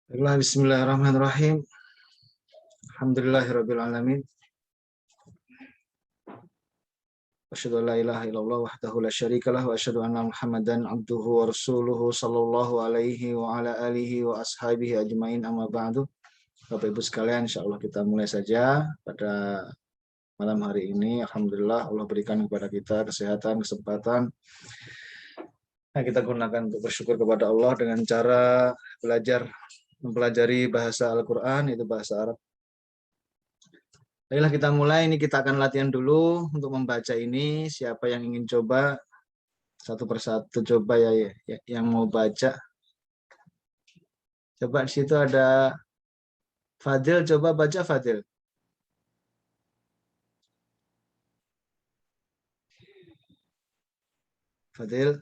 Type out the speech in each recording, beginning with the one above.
Bismillahirrahmanirrahim. Alhamdulillahirabbil alamin. Asyhadu an la ilaha illallah wahdahu la syarikalah wa asyhadu anna Muhammadan abduhu wa rasuluhu sallallahu alaihi wa ala alihi wa ashabihi ajmain, amma ba'du. Bapak Ibu sekalian, insyaallah kita mulai saja pada malam hari ini. Alhamdulillah Allah berikan kepada kita kesehatan, kesempatan. Nah, kita gunakan untuk bersyukur kepada Allah dengan cara mempelajari bahasa Al-Quran, itu bahasa Arab. Baiklah, kita mulai. Ini kita akan latihan dulu untuk membaca ini. Siapa yang ingin coba satu persatu, coba ya, yang mau baca. Coba di situ ada Fadil, coba baca Fadil. Fadil.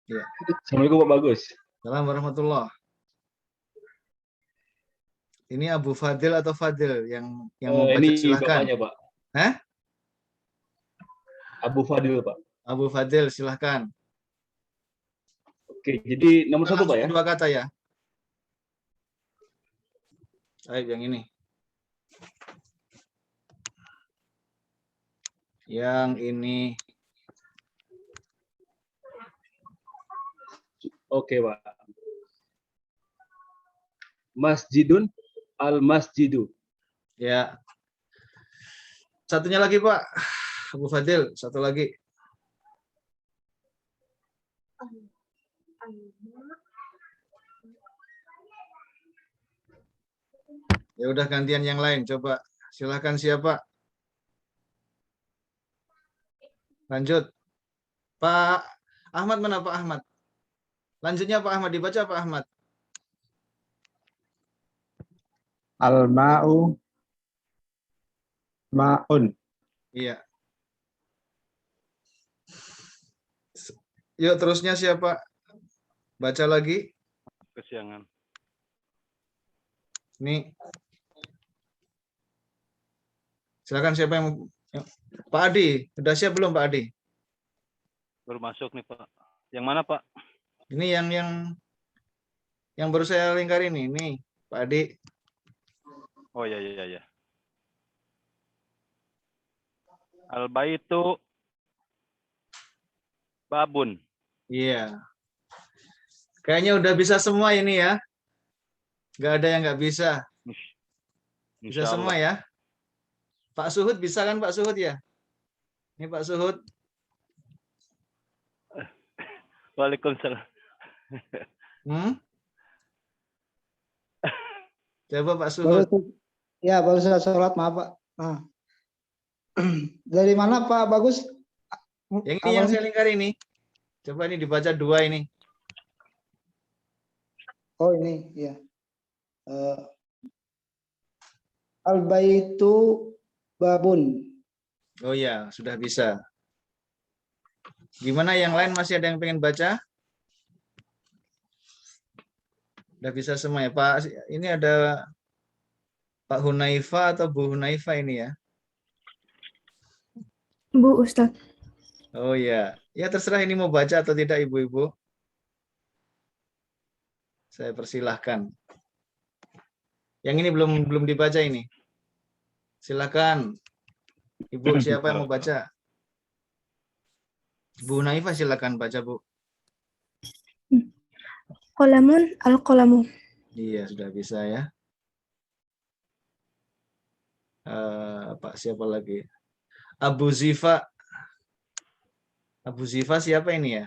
Ya. Assalamualaikum Pak Bagus. Assalamualaikum warahmatullahi. Ini Abu Fadil atau Fadil yang mau baca, ini silahkan. bapaknya, Pak. Hah? Abu Fadil, Pak. Abu Fadil, silahkan. Oke, jadi nomor satu, Pak ya. Dua kata ya. Baik, yang ini. Yang ini. Oke, Pak. Masjidun al-masjidu. Ya. Satunya lagi, Pak. Abu Fadil, satu lagi. Ya udah, gantian yang lain. Coba silakan, siapa? Lanjut. Pak Ahmad, mana Pak Ahmad? Lanjutnya Pak Ahmad, dibaca Pak Ahmad. Al-ma'u ma'un. Iya. Yuk, terusnya siapa? Baca lagi. Kesiangan. Nih. Silakan, siapa yang Pak Adi, udah siap belum Pak Adi? Baru masuk nih, Pak. Yang mana, Pak? Ini yang baru saya lingkar ini, nih, Pak Adi. Oh ya. Al-baitu babun. Iya. Kayaknya udah bisa semua ini ya. Nggak ada yang nggak bisa. Bisa Insya semua Allah. ya. Pak Suhud bisa kan, Pak Suhud ya? Ini Pak Suhud. Waalaikumsalam. Coba Pak Suhud. Ya, baru saya sholat, maaf Pak. Nah. Dari mana Pak Bagus? Yang ini yang saya lingkar ini. Coba ini dibaca dua ini. Oh ini, ya. Al-baitu babun. Oh ya, sudah bisa. Gimana yang lain, masih ada yang pengen baca? Udah bisa semua ya, Pak. Ini ada Pak Hunaifa atau Bu Hunaifa ini ya? Bu Ustadz. Oh ya, ya terserah ini mau baca atau tidak ibu-ibu. Saya persilahkan. Yang ini belum dibaca ini. Silakan. Ibu, siapa yang mau baca? Bu Hunaifa, silakan baca, Bu. Qalamun al-qalamu. Iya, sudah bisa ya. Pak siapa lagi? Abu Zifa. Abu Zifa siapa ini ya?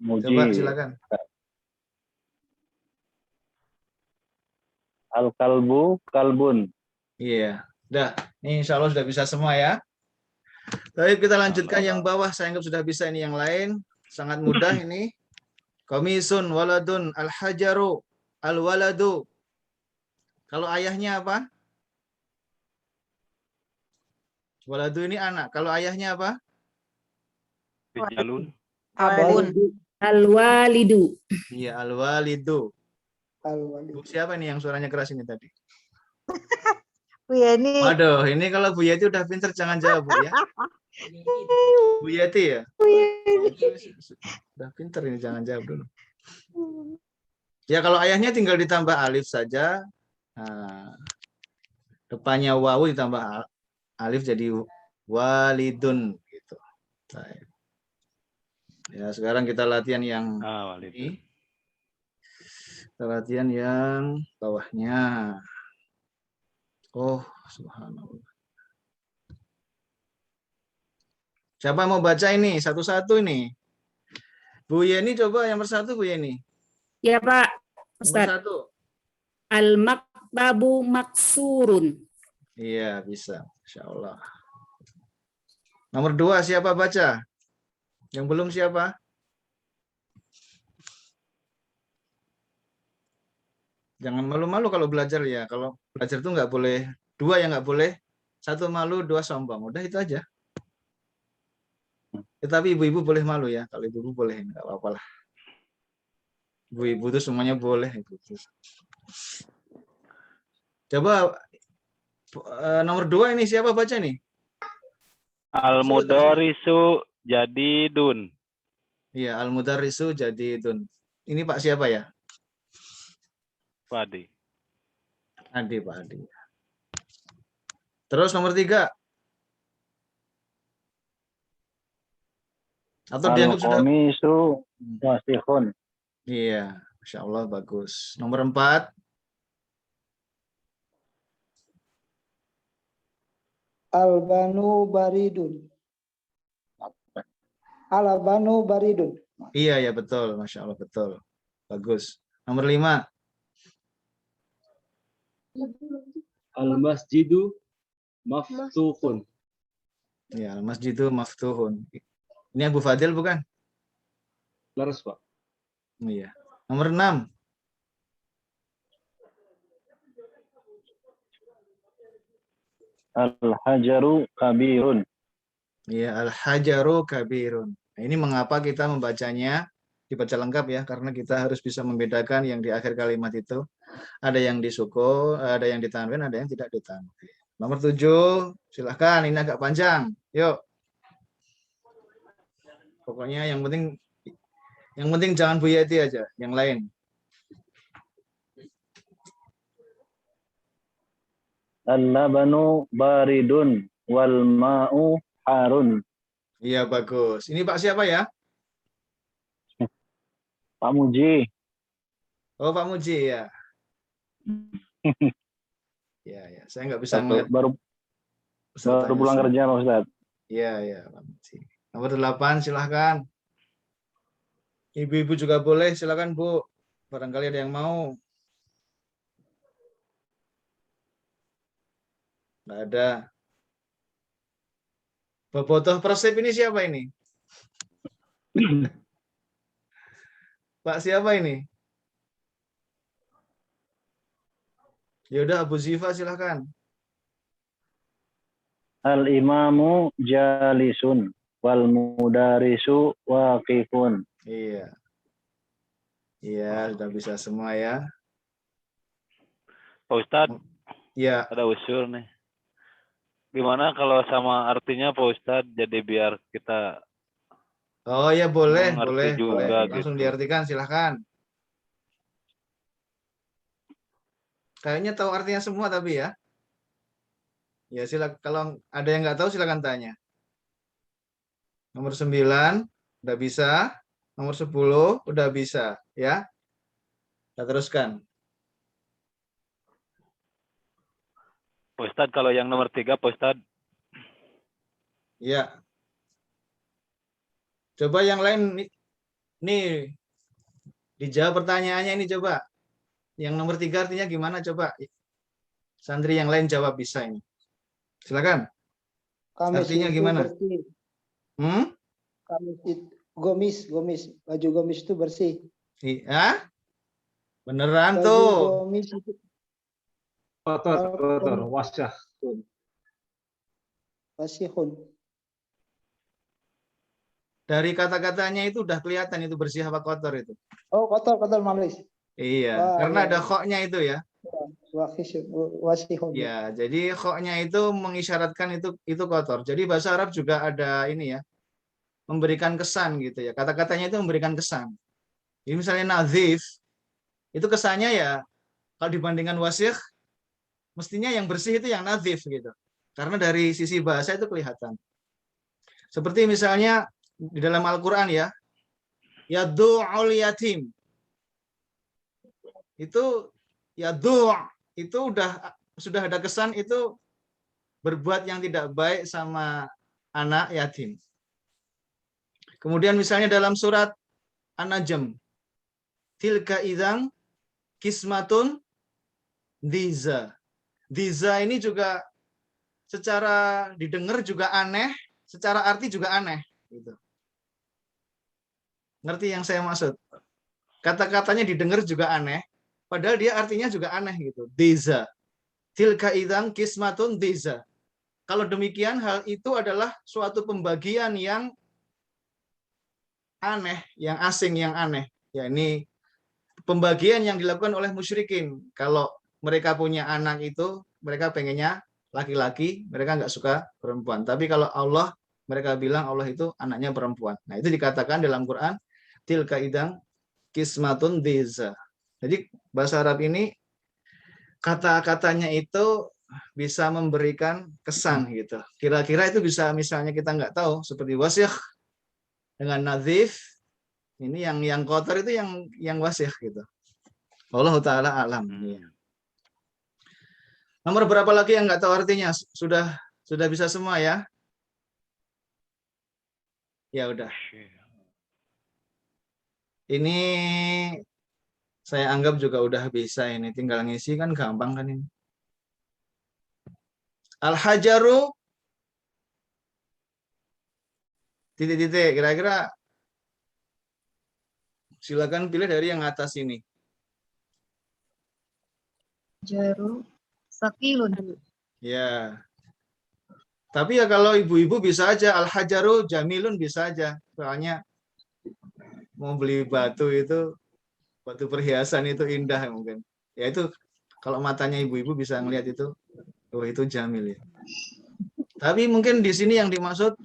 Coba silakan. Al-kalbu kalbun. Iya. Udah, ini insya Allah sudah bisa semua ya. Baik, kita lanjutkan yang bawah. Saya anggap sudah bisa ini yang lain. Sangat mudah ini. Komisun, waladun, al-hajaru, al-waladu. Kalau ayahnya apa? Waladu ini anak. Kalau ayahnya apa? Rijalun. Abun. Al-walidu. Iya, al-walidu. Al-walidu. Siapa nih yang suaranya keras ini tadi? Bu Yeni. Waduh, ini kalau Bu Yeti udah pinter, jangan jawab, Bu ya. Bu Yeti ya? Udah pinter ini, jangan jawab dulu. Ya kalau ayahnya tinggal ditambah alif saja. Nah, depannya wawu ditambah alif jadi walidun gitu. Baik. Ya, sekarang kita latihan yang Walid. ini. Kita latihan yang bawahnya. Oh, subhanallah. Siapa mau baca ini satu-satu ini? Bu Yeni coba yang persatu Bu Yeni. Ya Pak Yang Ustadz. persatu. Al-maktabu maksurun. Iya, bisa. Insya Allah. Nomor 2 siapa baca? Yang belum siapa? Jangan malu-malu kalau belajar ya. Kalau belajar tuh nggak boleh 2 yang nggak boleh. 1 malu, 2 sombong. Udah itu aja. Tetapi ibu-ibu boleh malu ya. Kalau ibu-ibu boleh, nggak apa-apa lah. Ibu-ibu tuh semuanya boleh. Coba nomor 2 ini siapa baca nih? Al-mudharisu jadidun. Iya, al-mudarrisu jadidun. Ini Pak siapa ya? Pak Adi. Adi, Pak Adi. Terus nomor 3. Atau dianggap sudah? Al-qamisu wasihun. Iya, Masya Allah bagus. Nomor 4. Albanu baridun. Alabanu baridun. Iya, ya betul. Masya Allah betul. Bagus. Nomor 5. Al-masjidu maftuhun. Ya, masjidu maftuhun. Ini Abu Fadil bukan? Laras, Pak. Iya. Nomor 6. Al-hajaru kabirun. Iya, al-hajaru kabirun. Nah, ini mengapa kita membacanya dibaca lengkap ya? Karena kita harus bisa membedakan yang di akhir kalimat itu. Ada yang disuko, ada yang ditanwin, ada yang tidak ditanwin. Nomor 7, silahkan. Ini agak panjang. Yuk. Pokoknya yang penting jangan Bu Yeti aja, yang lain. Al-labanu baridun wal ma'u harun. Iya, bagus. Ini Pak siapa ya? Pak Muji. Oh, Pak Muji ya. Ya. Saya nggak bisa ngeliat Baru pesertanya pulang semua. kerja, Pak Ustaz. Iya, Pak Muji. Nomor 8, silahkan. Ibu-ibu juga boleh, silahkan Bu. Barangkali ada yang mau. Nggak ada. Bobotoh Persib ini siapa ini? Pak siapa ini? Ya udah Abu Ziva silahkan. Al-imamu jalisun wal mudarisu waqifun. Iya. Iya, sudah bisa semua ya. Pak Ustadz, Iya. ada usul nih. Gimana kalau sama artinya Pak Ustadz, jadi biar kita Oh ya boleh, mengerti juga boleh. gitu. Langsung diartikan silahkan. Kayaknya tahu artinya semua tapi ya. Ya silakan, kalau ada yang nggak tahu silakan tanya. Nomor 9 udah bisa, nomor 10 udah bisa ya. Kita teruskan. Pak Ustadz, kalau yang nomor 3 Pak Ustadz, Ya. Coba yang lain nih dijawab pertanyaannya ini coba. Yang nomor 3 artinya gimana coba? Santri yang lain jawab bisa ini. Silakan. Kamis Artinya itu gimana? bersih. Kamis itu gomis. Baju gomis itu bersih. Iya. Beneran Baju tuh. gomis itu Kotor, wasah. wasihun. Dari kata-katanya itu udah kelihatan itu bersih apa kotor itu. Oh, kotor malis. Iya, Wah, karena iya. ada khoknya itu ya. Wasihun. Ya, jadi khoknya itu mengisyaratkan itu kotor. Jadi bahasa Arab juga ada ini ya, memberikan kesan gitu ya. Kata-katanya itu memberikan kesan. Ini misalnya nazif, itu kesannya ya kalau dibandingkan wasih, mestinya yang bersih itu yang nazif gitu. Karena dari sisi bahasa itu kelihatan. Seperti misalnya di dalam Al-Quran ya, yadu'ul yatim. Itu yadu' itu sudah ada kesan itu berbuat yang tidak baik sama anak yatim. Kemudian misalnya dalam surat An-Najm, tilka idzan kismatun diza. Diza ini juga secara didengar juga aneh, secara arti juga aneh. Gitu. Ngerti yang saya maksud? Kata-katanya didengar juga aneh, padahal dia artinya juga aneh gitu. Diza. Tilka idzan kismatun diza. Kalau demikian, hal itu adalah suatu pembagian yang aneh, yang asing, yang aneh. Ya, ini pembagian yang dilakukan oleh musyrikin. Kalau mereka punya anak itu, mereka pengennya laki-laki, mereka nggak suka perempuan. Tapi kalau Allah, mereka bilang Allah itu anaknya perempuan. Nah, itu dikatakan dalam Quran, tilka idang kismatun diza. Jadi bahasa Arab ini kata-katanya itu bisa memberikan kesan gitu. Kira-kira itu bisa misalnya kita nggak tahu seperti wasih dengan nazif, ini yang kotor itu yang wasih gitu. Allah taala alam. Ya. Nomor berapa lagi yang nggak tahu artinya? Sudah bisa semua ya? Ya udah. Ini saya anggap juga udah bisa ini. Tinggal ngisi kan gampang kan ini. Al-hajaru titik-titik. Kira-kira silakan pilih dari yang atas ini. Jaru. Sakilun. Ya. Tapi ya kalau ibu-ibu bisa aja al-hajaru jamilun bisa aja. Soalnya mau beli batu itu batu perhiasan itu indah mungkin. Ya itu kalau matanya ibu-ibu bisa ngelihat itu, oh itu jamil ya. Tapi mungkin di sini yang dimaksud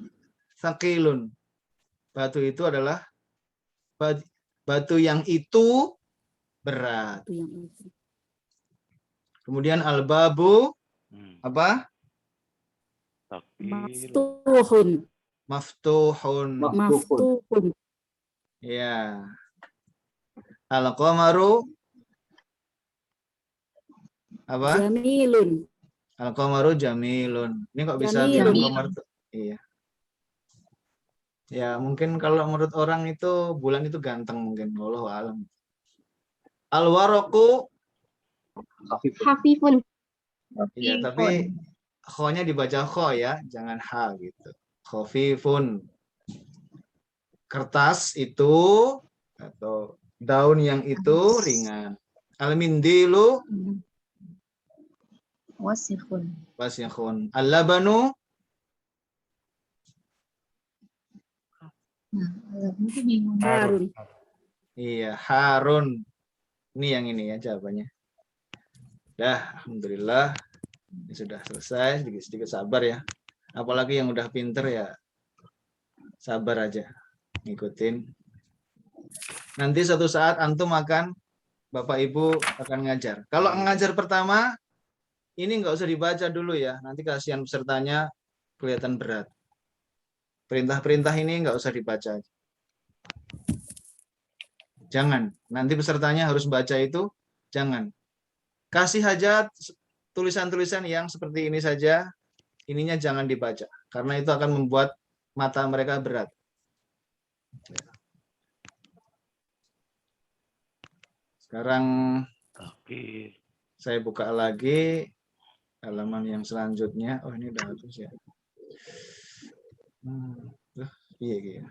sakilun. Batu itu adalah batu yang itu berat. Itu yang itu. Kemudian al-babu apa? Maftuhun. Maftuhun. Maftuhun. Ya. Al-qamaru apa? Jamilun. Al-qamaru jamilun. Ini kok bisa Jamilun. bilang qamar tuh? Iya. Ya, mungkin kalau menurut orang itu bulan itu ganteng mungkin. Wallahu alam. Al-waraqu Hafifun. iya, tapi kho-nya dibaca kho ya, jangan ha gitu. Khafifun. Kertas itu atau daun yang itu ringan. Al-mindilu Wasifun. wasikhun. Al-labanu Nah, itu bingung. Harun. iya, harun. Ini yang ini ya jawabannya. Dah, alhamdulillah. Ini sudah selesai, sedikit-sedikit sabar ya. Apalagi yang udah pinter ya, sabar aja, ngikutin. Nanti suatu saat antum akan, Bapak Ibu akan ngajar. Kalau ngajar pertama, ini nggak usah dibaca dulu ya. Nanti kasihan pesertanya kelihatan berat. Perintah-perintah ini nggak usah dibaca. Jangan. Nanti pesertanya harus baca itu, jangan. Kasih aja tulisan-tulisan yang seperti ini saja, ininya jangan dibaca. Karena itu akan membuat mata mereka berat. Sekarang saya buka lagi halaman yang selanjutnya. Oh ini udah habis ya. Iya iya.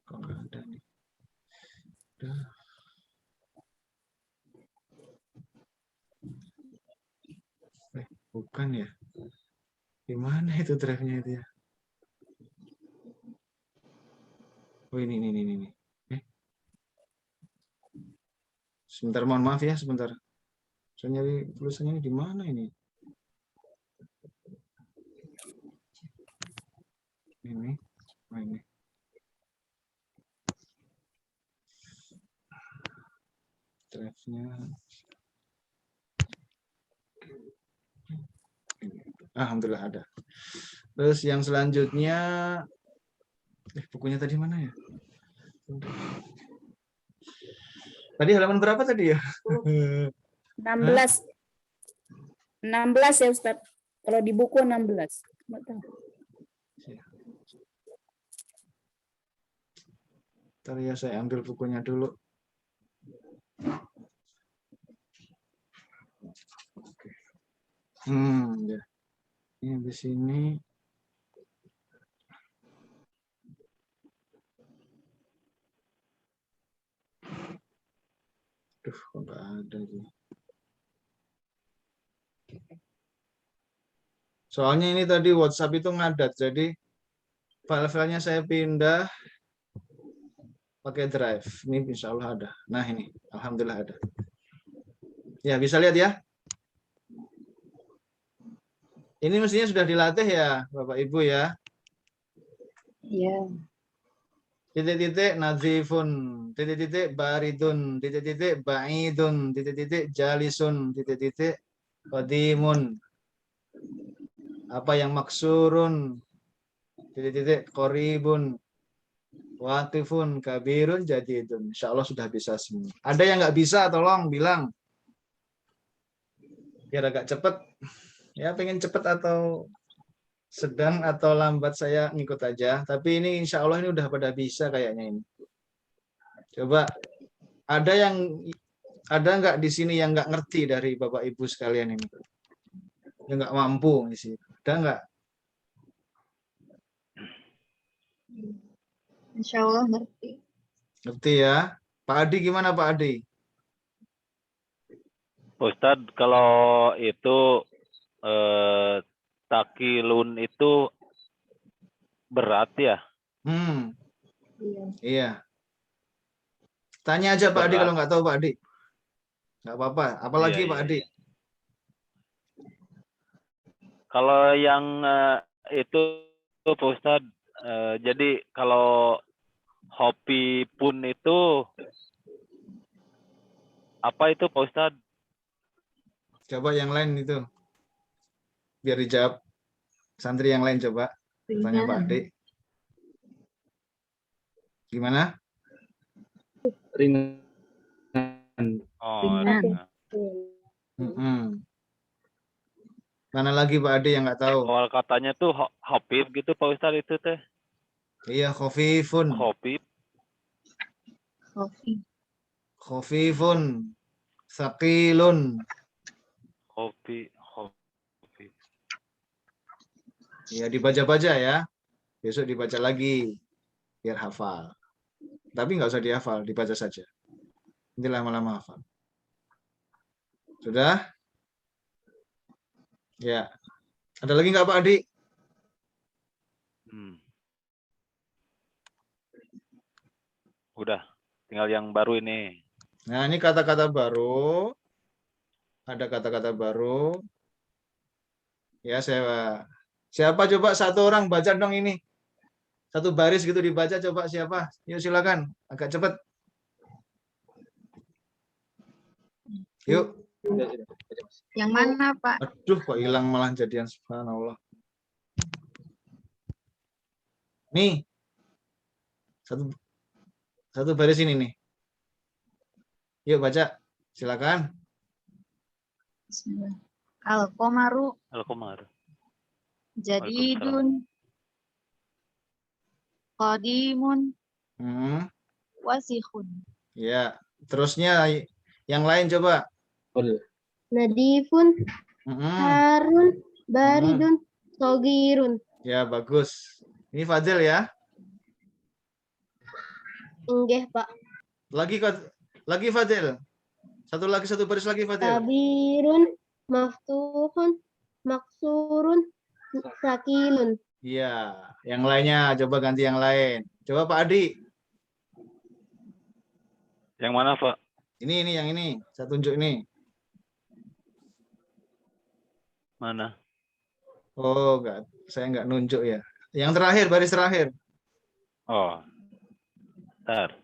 Kok nggak ada nih? Bukan ya. Gimana itu drive-nya itu ya? Oh ini. Sebentar, mohon maaf ya, sebentar. Saya nyari tulisannya di mana ini? Ini, oh ini. Alhamdulillah ada. Terus yang selanjutnya, bukunya tadi mana ya? Tadi halaman berapa tadi ya? 16. 16 ya Ustaz. Kalau di buku 16. Nggak tahu. Ntar ya saya ambil bukunya dulu. Ya. Ini di sini. Duh, kok nggak ada sih. Soalnya ini tadi WhatsApp itu ngadat, jadi file-filenya saya pindah pakai Drive. Ini insya Allah ada. Nah ini, alhamdulillah ada. Ya bisa lihat ya. Ini mestinya sudah dilatih ya, Bapak Ibu ya. Iya. Titik-titik nazifun, titik-titik baridun, titik-titik ba'idun, titik-titik jalisun, titik-titik qadimun. Apa yang maksurun, titik-titik qoribun, waqifun, kabirun, jadidun. Insya Allah sudah bisa semua. Ada yang nggak bisa, tolong bilang. Biar agak cepat. Ya pengen cepat atau sedang atau lambat saya ngikut aja. Tapi ini insya Allah ini udah pada bisa kayaknya ini. Coba ada nggak di sini yang nggak ngerti dari Bapak Ibu sekalian ini? Yang nggak mampu di sini. Ada nggak? Insya Allah ngerti. Ngerti ya? Pak Adi gimana Pak Adi? Ustadz, kalau itu takilun itu berat ya? Iya. Iya. Tanya aja Pak Adi Berat. kalau nggak tahu Pak Adi. Nggak apa-apa. Apalagi Iya, Pak iya, Adi. iya. Kalau yang itu Pak Ustadz, jadi kalau hobi pun itu apa itu Pak Ustadz? Coba yang lain itu. Biar dijawab santri yang lain coba. Tanya Pak Adi. Gimana? Ringan. Oh, Ringan. Mana lagi Pak Adi yang nggak tahu? Awal katanya tuh hopib gitu Pak Ustadz itu teh. Iya, khofifun. Hopib. Kopi. Khofifun. Sakilun. Hopi. Ya dibaca-baca ya. Besok dibaca lagi. Biar hafal. Tapi nggak usah dihafal, dibaca saja. Nanti lama-lama hafal. Sudah? Ya. Ada lagi nggak Pak Adi? Udah. Tinggal yang baru ini. Nah, ini kata-kata baru. Ada kata-kata baru. Ya, siapa coba satu orang baca dong ini. Satu baris gitu dibaca coba siapa? Yuk silakan. Agak cepat. Yuk. Yang mana Pak? Aduh, kok hilang malah jadian subhanallah. Nih. Satu baris ini nih. Yuk baca. Silakan. Bismillah. Al-Qomaru Al-Qamar. jadidun qadimun wasikhun. Ya, terusnya yang lain coba. Nadifun, harun, baridun, sogirun. Ya, bagus. Ini Fadil ya. Enggih, Pak. Lagi Fadil. Satu baris lagi Fadil. Kabirun, maftuhun, maksurun, sakilun. Iya, yang lainnya coba ganti yang lain. Coba Pak Adi. Yang mana Pak? Ini yang ini. Saya tunjuk ini. Mana? Oh, enggak. Saya enggak nunjuk ya. Yang terakhir, baris terakhir. Oh. Bentar.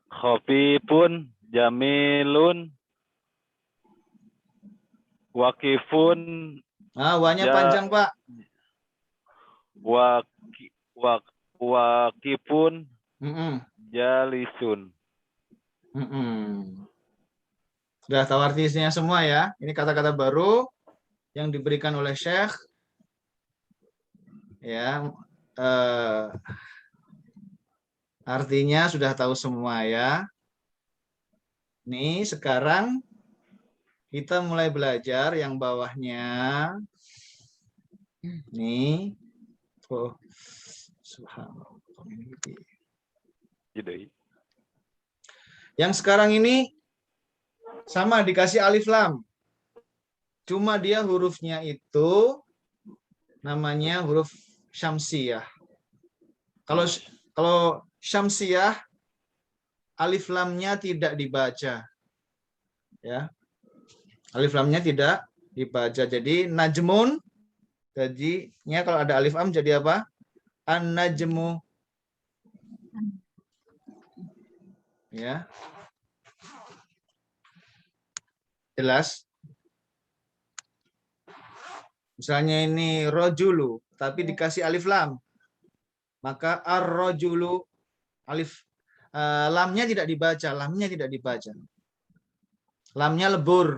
Khofifun, jamilun, wakifun, Ah, wanya Ja- panjang, Pak. Wakifun Mm-mm. jalisun. Mm-mm. Sudah tahu artinya semua ya. Ini kata-kata baru yang diberikan oleh Syekh. Ya, artinya sudah tahu semua ya. Nih sekarang kita mulai belajar yang bawahnya. Nih. Oh, subhanallah. Jadi, Yang sekarang ini sama dikasih alif lam. Cuma dia hurufnya itu namanya huruf syamsiyah. Kalau syamsiyah alif lamnya tidak dibaca. Ya. Alif lamnya tidak dibaca. Jadi najmun, jadinya kalau ada alif lam jadi apa? An-najmu. Ya. Jelas? Misalnya ini rojulu, tapi dikasih alif lam. Maka ar-rojulu, alif lamnya tidak dibaca, lamnya tidak dibaca. Lamnya lebur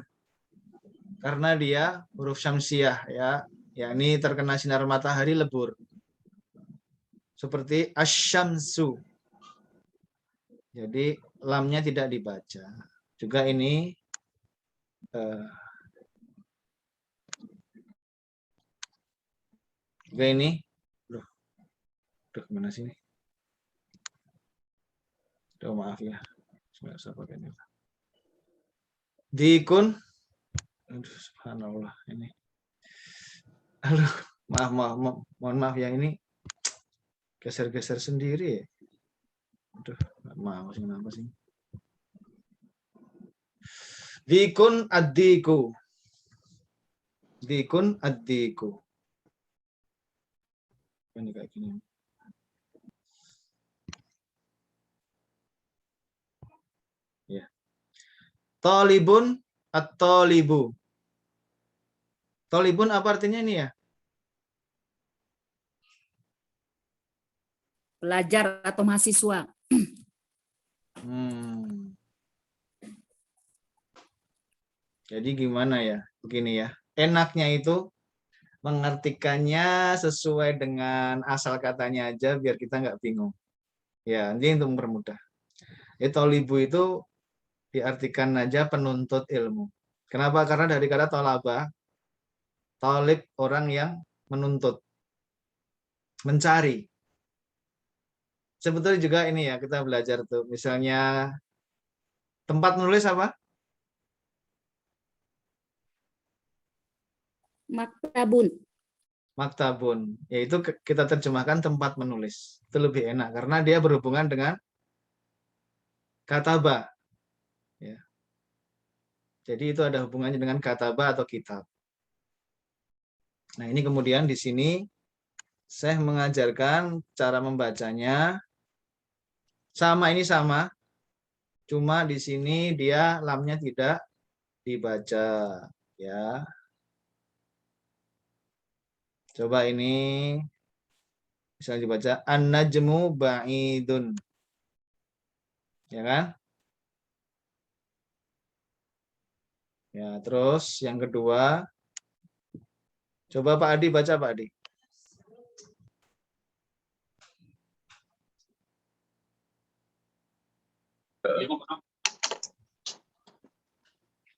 karena dia huruf syamsiah ya, yakni terkena sinar matahari lebur. Seperti asyamsu. Jadi lamnya tidak dibaca. Juga ini juga ini. Duh, kemana sini? Duh, maaf ya. Saya pakai ini. Dikun. Aduh, subhanallah ini. Aduh, mohon maaf ya ini geser-geser sendiri ya. Aduh, nggak mau sih kenapa sih? Dikun ad-diku. Dikun ad-diku. Ini kayak gini. Ya. Talibun at-talibu. Talibun apa artinya ini ya? Pelajar atau mahasiswa. Jadi gimana ya? Begini ya. Enaknya itu mengartikannya sesuai dengan asal katanya aja biar kita nggak bingung. Ya, ini untuk mempermudah. Tolibu itu diartikan aja penuntut ilmu. Kenapa? Karena dari kata tolaba, tolib orang yang menuntut, mencari. Sebetulnya juga ini ya, kita belajar tuh. Misalnya tempat menulis apa? Maktabun. Maktabun. Yaitu kita terjemahkan tempat menulis. Itu lebih enak karena dia berhubungan dengan kataba. Ya. Jadi itu ada hubungannya dengan kataba atau kitab. Nah, ini kemudian di sini saya mengajarkan cara membacanya. Sama, ini sama. Cuma di sini dia lamnya tidak dibaca, ya. Coba ini bisa dibaca an-najmu ba'idun. Ya kan? Ya, terus yang kedua coba Pak Adi baca, Pak Adi.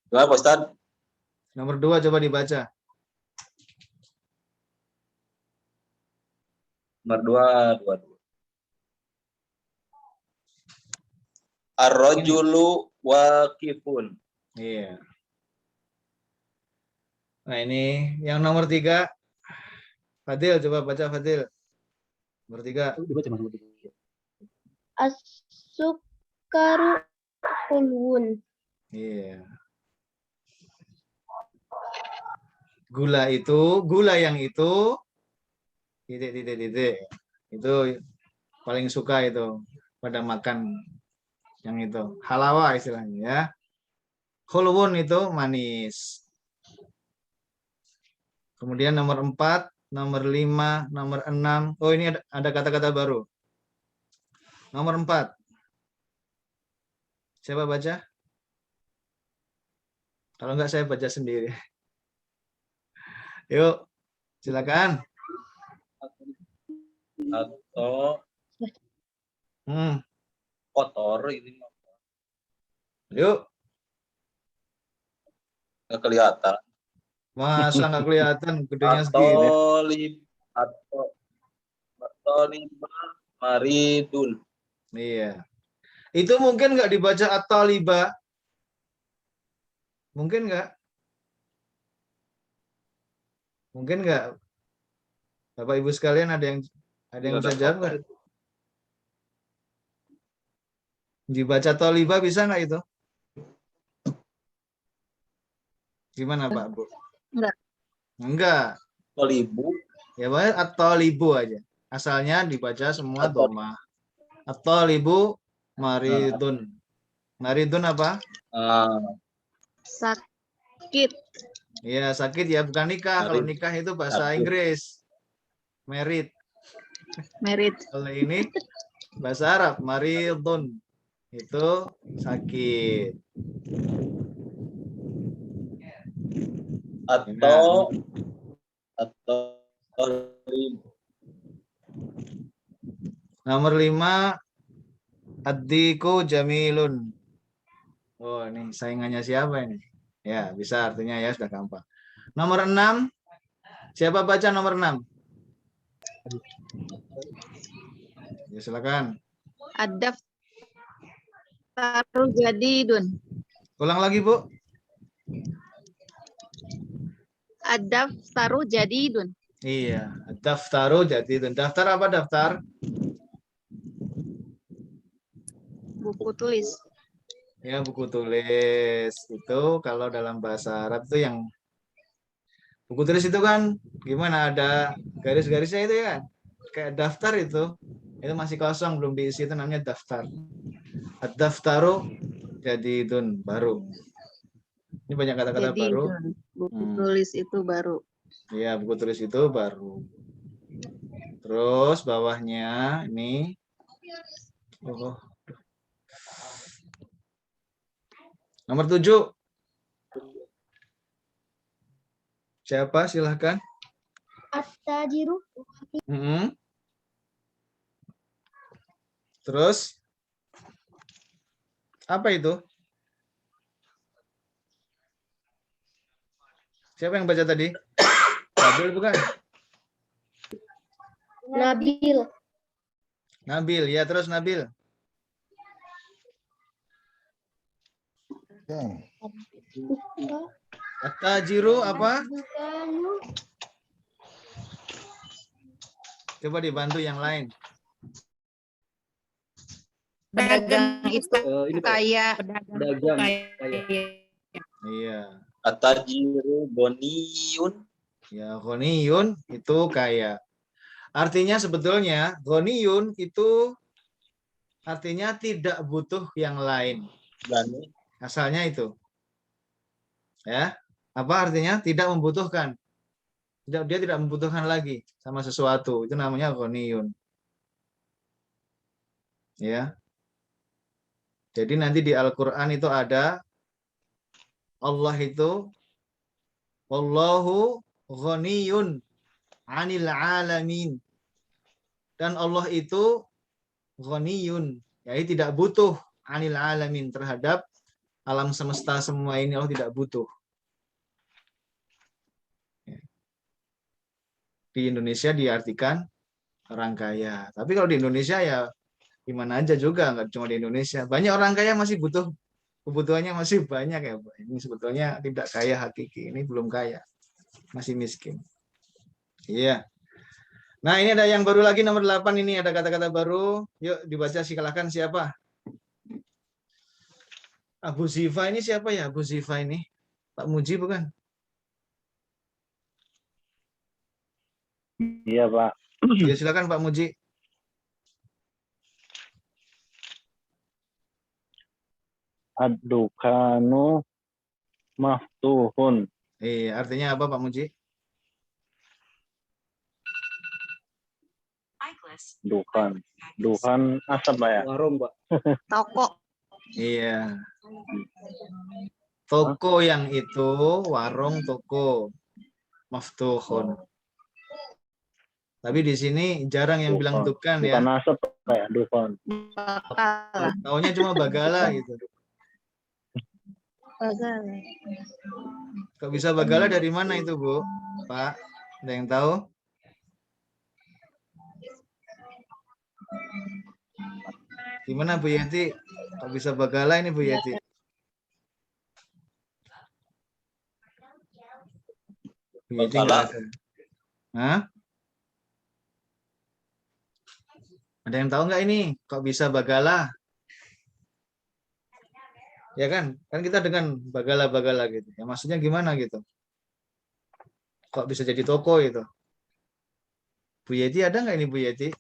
Gimana Pak Ustad? Nomor 2 coba dibaca. Nomor 2. Ar-rajulu waqifun. Iya. Nah, ini yang nomor 3. Fadil, coba baca Fadil. Nomor 3. As-sukaru hulwun. Iya. Gula yang itu titik. Itu paling suka itu pada makan yang itu. Halawa istilahnya ya. Hulwun itu manis. Kemudian nomor 4, nomor 5, nomor 6. Oh, ini ada kata-kata baru. Nomor 4. Siapa baca? Kalau enggak saya baca sendiri. Yuk, silakan. Atau kotor ini Yuk. nggak kelihatan. Masa nggak kelihatan gedenya Atau segini. atau lima maridun. Iya. Itu mungkin nggak dibaca at-taliba? Mungkin nggak? Mungkin nggak? Bapak Ibu sekalian ada yang bisa jawab nggak? Dibaca taliba bisa nggak itu? Gimana Pak Bu? Enggak. Enggak. Tolibu. Ya Pak, at-talibu aja. Asalnya dibaca semua Atau- dhamma. At-talibu maridun. Maridun apa? Sakit. Ya sakit ya, bukan nikah. Kalau Marid. nikah itu bahasa Sakit. Inggris. Merit. Merit. Kalau ini bahasa Arab, maridun. Itu sakit. Atau Nomor 5, ad-diku jamilun. Oh, ini saingannya siapa ini? Ya, bisa artinya ya, sudah gampang. Nomor 6, siapa baca nomor 6? Ya, silakan. Adaf taruh jadidun. Ulang lagi, Bu. Adaf taruh jadidun. Iya, daftaru jadi daftar apa daftar? Buku tulis. Ya, buku tulis. Itu kalau dalam bahasa Arab itu yang buku tulis itu kan gimana, ada garis-garisnya itu ya. Kayak daftar itu masih kosong belum diisi, itu namanya daftar. Ad-daftaru jadidun, baru. Ini banyak kata-kata baru. Jadidun. Buku tulis itu baru. Iya, buku tulis itu baru. Terus bawahnya ini. Nomor 7. Siapa? Silahkan. At-tajiru Terus apa itu? Siapa yang baca tadi? Nabil bukan? Nabil. Nabil, ya, terus Nabil. At-tajiru apa? Coba dibantu yang lain. Pedagang itu kayak pedagang. Iya. Atajiru boniyun. Ya, ghaniyun itu kaya. Artinya sebetulnya ghaniyun itu artinya tidak butuh yang lain. Gani. Asalnya itu. Ya. Apa artinya? Tidak membutuhkan. Dia tidak membutuhkan lagi sama sesuatu. Itu namanya ghaniyun. Ya. Jadi nanti di Al-Qur'an itu ada Allah itu wallahu ghaniyun 'anil 'alamin. Dan Allah itu ghaniyun, yaitu tidak butuh 'anil 'alamin, terhadap alam semesta semua ini Allah tidak butuh. Di Indonesia diartikan orang kaya. Tapi kalau di Indonesia ya gimana aja juga, nggak cuma di Indonesia. Banyak orang kaya masih butuh, kebutuhannya masih banyak ya, Pak. Ini sebetulnya tidak kaya hakiki, ini belum kaya, masih miskin. Iya. Nah, ini ada yang baru lagi, nomor 8 ini ada kata-kata baru. Yuk dibaca, silakan siapa? Abu Zifa ini siapa ya? Abu Zifa ini Pak Muji bukan? Iya, Pak. Ya, silakan Pak Muji. Ad-dukanu maftuhun. Artinya apa Pak Muji? Duhan asap Pak ya. Warung, Pak. Toko. Iya. Toko yang itu, warung toko. Maftuhun. Tapi di sini jarang yang bilang dukan ya. Bukan asap Pak ya, duhan. Bakal. Taunya cuma bagala gitu. Bakal. Kok bisa bagala dari mana itu, Bu? Pak, ada yang tahu? Gimana Bu Yeti? Kok bisa bagala ini Bu Yeti? Bu Yeti nggak ada. Hah? Ada yang tahu nggak ini? Kok bisa bagala? Ya kan? Kan kita dengan bagala-bagala gitu. Ya maksudnya gimana gitu? Kok bisa jadi toko itu? Bu Yeti ada nggak ini Bu Yeti?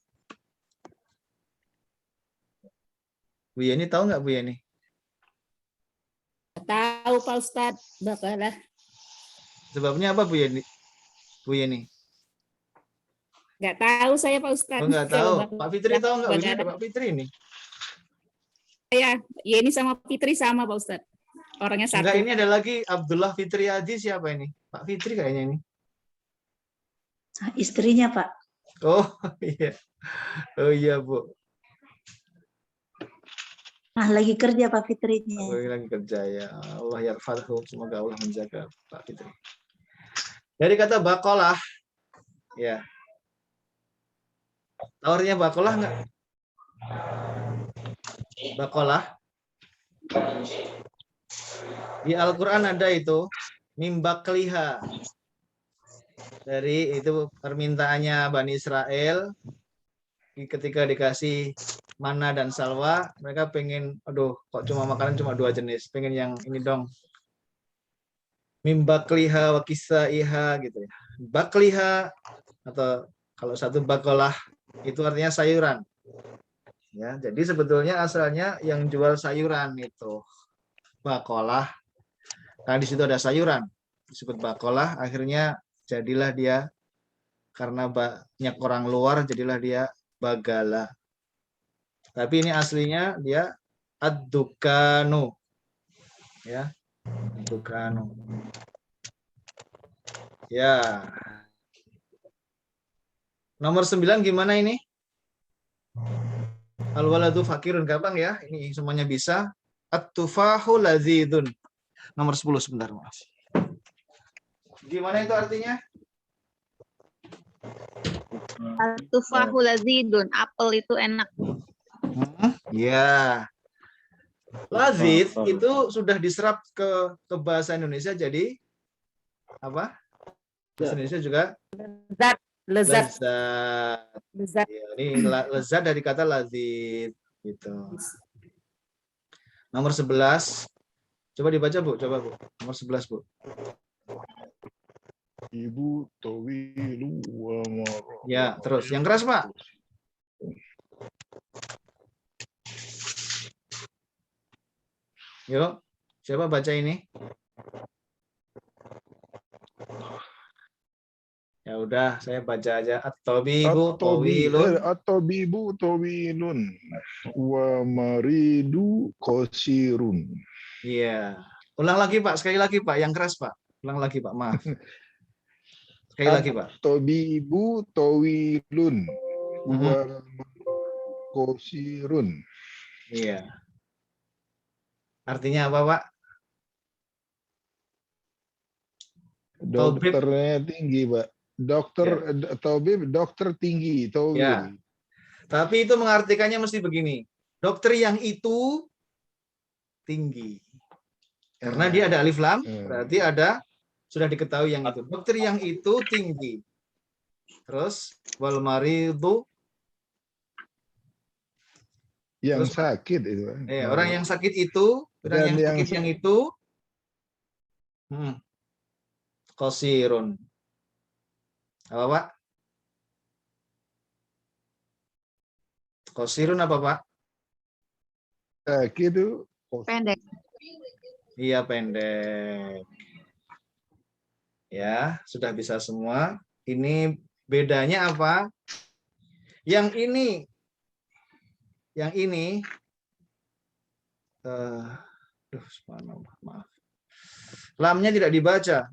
Bu Yeni tahu nggak Bu Yeni? Tahu Pak Ustadz, bakalah. Sebabnya apa Bu Yeni? Bu Yeni? Nggak tahu saya Pak Ustadz. Oh nggak tahu. Pak Fitri tahu nggak? Bu Yeni ada Bagalah. Pak Fitri ini. Saya, Yeni sama Fitri sama Pak Ustadz. Orangnya satu. Enggak, ini ada lagi Abdullah Fitri Adi, siapa ini? Pak Fitri kayaknya ini. Istrinya Pak. Oh iya. Oh iya Bu. Nah, lagi kerja Pak Fitrinya. Oh, lagi kerja ya. Allah yarfadhu. Semoga Allah menjaga Pak Fitri. Dari kata bakolah, ya. Tawarnya bakolah nggak? Bakolah. Di Al-Quran ada itu. Mimbakliha. Dari itu permintaannya Bani Israel. Ketika dikasih mana dan salwa, mereka pengen, aduh, kok cuma makanan cuma 2 jenis, pengen yang ini dong. Mimbakliha wa kisaiha gitu ya. Bakliha atau kalau satu bakolah itu artinya sayuran. Ya, jadi sebetulnya asalnya yang jual sayuran itu bakolah. Karena di situ ada sayuran, disebut bakolah, akhirnya jadilah dia karena banyak orang luar jadilah dia bagala. Tapi ini aslinya dia ad-dukanu. Ya. Ad-dukanu. Ya. Nomor 9 gimana ini? Al-waladu fakirun, gampang ya. Ini semuanya bisa. At-tufahu lazidun. Nomor 10 sebentar, Mas. Gimana itu artinya? Al-tufahu lazidun. Apel itu enak. Ya. Lazid itu sudah diserap ke bahasa Indonesia jadi apa? Bahasa Indonesia juga Lezat. Lezat. lezat. Lezat. Ya, ini lezat dari kata lazid gitu. Nomor 11. Coba dibaca, Bu. Coba, Bu. Nomor 11, Bu. Ibu tawilu wa marah. Ya, terus yang keras, Pak. Yuk, siapa baca ini? Ya udah, saya baca aja. At-tabibu tawilun. At-tabibu tawilun wa maridu qasirun. Iya. Ulang lagi, Pak. Sekali lagi, Pak. Yang keras, Pak. Ulang lagi, Pak. Maaf. Sekali lagi, Pak. At-tabibu tawilun wa qasirun. Iya. Artinya apa, Pak? Dokternya tinggi, Pak. Dokter tinggi, tawil. Ya. Tapi itu mengartikannya mesti begini. Dokter yang itu tinggi. Karena dia ada alif lam, berarti ada sudah diketahui yang itu. Dokter yang itu tinggi. Terus wal maridu yang terus, sakit itu. Orang yang sakit itu, orang yang sakit yang itu qasirun. Apa, Pak? Qasirun apa, Pak? Sakit itu Pendek. Iya, pendek. Ya, sudah bisa semua. Ini bedanya apa? Yang ini, subhanallah, maaf. Lamnya tidak dibaca.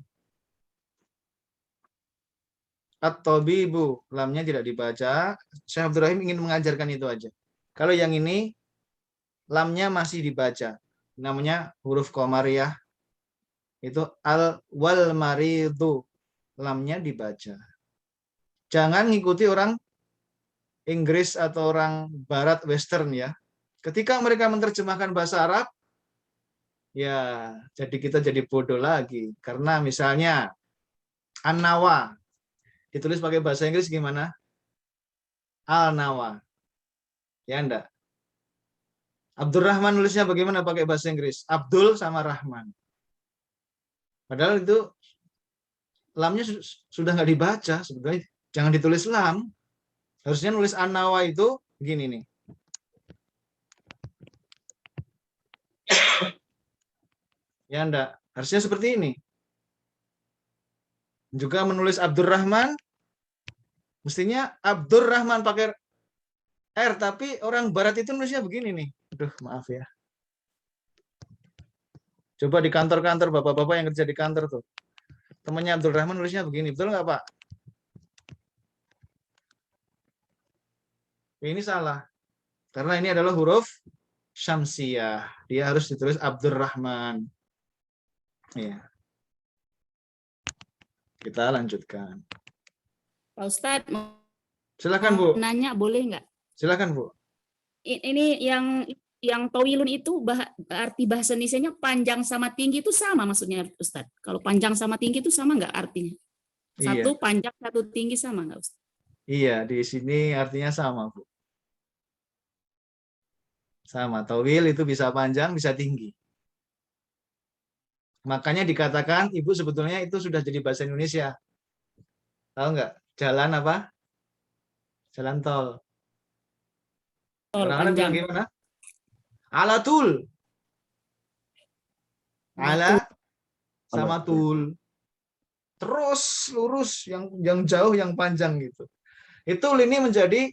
At-tabibu, lamnya tidak dibaca. Syekh Abdul Rahim ingin mengajarkan itu aja. Kalau yang ini, lamnya masih dibaca. Namanya huruf qamariyah. Itu al-wal maridu. Lamnya dibaca. Jangan ngikuti orang Inggris atau orang Barat Western ya. Ketika mereka menerjemahkan bahasa Arab, ya jadi kita jadi bodoh lagi. Karena misalnya an-nawa ditulis pakai bahasa Inggris gimana? Al-nawa. Ya enggak? Abdurrahman nulisnya bagaimana pakai bahasa Inggris? Abdul sama Rahman. Padahal itu lamnya sudah nggak dibaca sebetulnya. Jangan ditulis lam. Harusnya nulis an-nawa itu begini nih. Ya enggak? Harusnya seperti ini. Juga menulis Abdurrahman, mestinya Abdurrahman pakai R, tapi orang Barat itu nulisnya begini nih. Aduh, maaf ya. Coba di kantor-kantor, bapak-bapak yang kerja di kantor tuh. Temannya Abdurrahman nulisnya begini, betul nggak Pak? Ini salah. Karena ini adalah huruf syamsiyah. Dia harus ditulis Abdurrahman. Ya. Kita lanjutkan. Pak Ustadz, mau Silakan Bu. nanya boleh nggak? Silakan Bu. Ini yang tawilun itu arti bahasa Indonesianya panjang sama tinggi itu sama maksudnya Ustadz. Kalau panjang sama tinggi itu sama nggak artinya? Satu Iya. panjang, satu tinggi sama nggak Ustadz? Iya, di sini artinya sama Bu. Sama. Tawil itu bisa panjang, bisa tinggi. Makanya dikatakan Ibu sebetulnya itu sudah jadi bahasa Indonesia. Tahu nggak? Jalan apa? Jalan tol. Tol Orang-orang bilang panjang. gimana? Alatul. Ala sama tul. Terus lurus yang jauh yang panjang gitu. Itu ini menjadi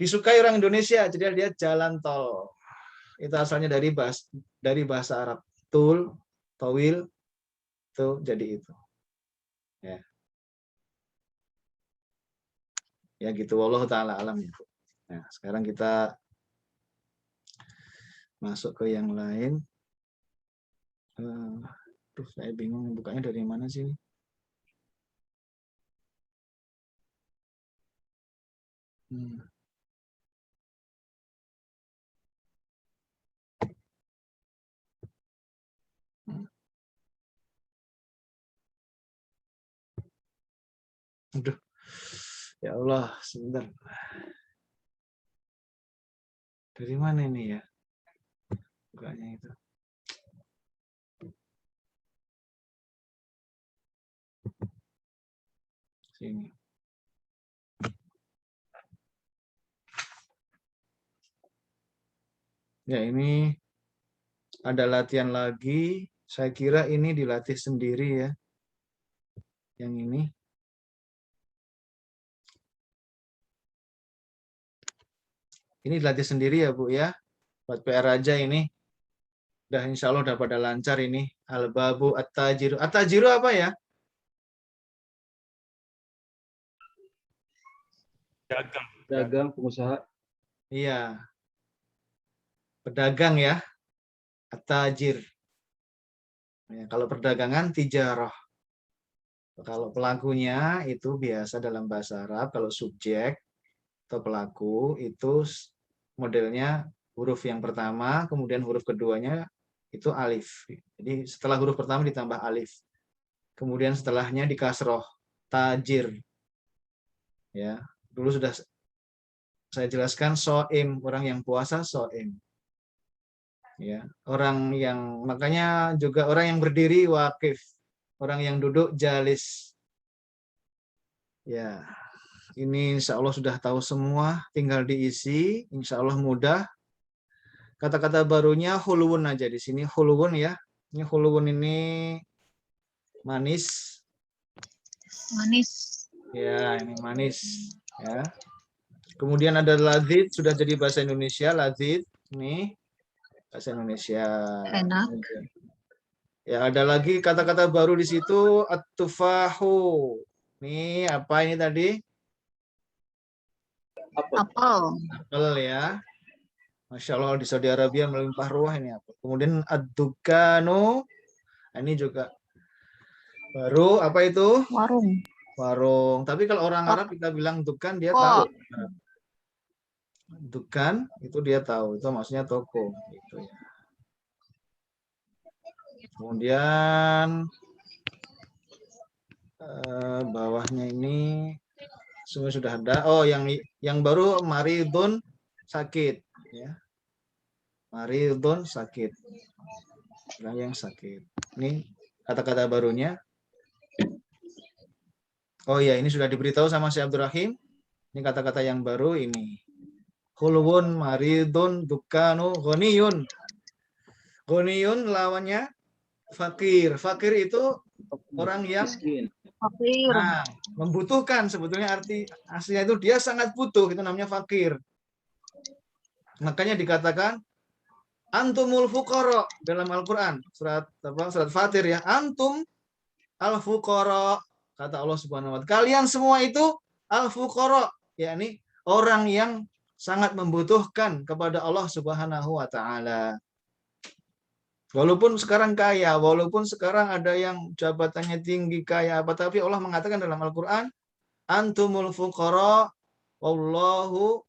disukai orang Indonesia, jadi dia jalan tol. Itu asalnya dari bahasa Arab. Tul, tawil, itu jadi itu. Ya. Ya gitu, wallahu taala alam ya. Nah, sekarang kita masuk ke yang lain. Saya bingung bukanya dari mana sih? Aduh. Ya Allah, sebentar. Dari mana ini ya? Bukanya itu. Sini. Ya, ini ada latihan lagi. Saya kira ini dilatih sendiri ya. Yang ini. Ini dilatih sendiri ya Bu ya. Buat PR aja ini. Udah insya Allah udah pada lancar ini. Al-babu at-tajiru. At-tajiru apa ya? Dagang, pengusaha. Iya. Pedagang ya. At-tajir. Ya, kalau perdagangan tijarah. Kalau pelakunya itu biasa dalam bahasa Arab. Kalau subjek atau pelaku itu modelnya huruf yang pertama, kemudian huruf keduanya itu alif. Jadi setelah huruf pertama ditambah alif. Kemudian setelahnya dikasroh, tajir. Ya, dulu sudah saya jelaskan so'im, orang yang puasa so'im. Ya, orang yang makanya juga orang yang berdiri wakif, orang yang duduk jalis. Ya. Ini insya Allah sudah tahu semua, tinggal diisi, insya Allah mudah. Kata-kata barunya hulwun aja di sini, hulwun ya. Ini hulwun ini manis. Manis. Ya, ini manis. Ya. Kemudian ada ladzid, sudah jadi bahasa Indonesia, ladzid. Nih, bahasa Indonesia. Enak. Ya, ada lagi kata-kata baru di situ, at-tufahu. Nih, apa ini tadi? Apel. Apel ya. Masya Allah, di Saudi Arabia melimpah ruah ini apa. Kemudian ad-dukanu. Ini juga baru, apa itu? Warung. Warung. Tapi kalau orang Arab kita bilang dukan, dia Toko. tahu. Dukan, itu dia tahu. Itu maksudnya toko. Gitu ya. Kemudian bawahnya ini semua sudah ada. Oh, yang baru maridun sakit ya. Maridun sakit. Yang sakit. Ini kata-kata barunya. Oh ya, ini sudah diberitahu sama si Abdurrahim. Ini kata-kata yang baru ini. Khulwun, maridun, dukanu, ghaniyun. Ghaniyun lawannya fakir. Fakir itu orang yang Fakir. nah, membutuhkan, sebetulnya aslinya itu dia sangat butuh, itu namanya fakir. Makanya dikatakan antumul fuqara dalam Al-Qur'an, surat Fatir ya. Antum al-fuqara, kata Allah Subhanahu wa taala. Kalian semua itu al-fuqara, yakni orang yang sangat membutuhkan kepada Allah Subhanahu wa taala. Walaupun sekarang kaya, walaupun sekarang ada yang jabatannya tinggi, kaya apa, tapi Allah mengatakan dalam Al-Qur'an, antumul fuqara wallahu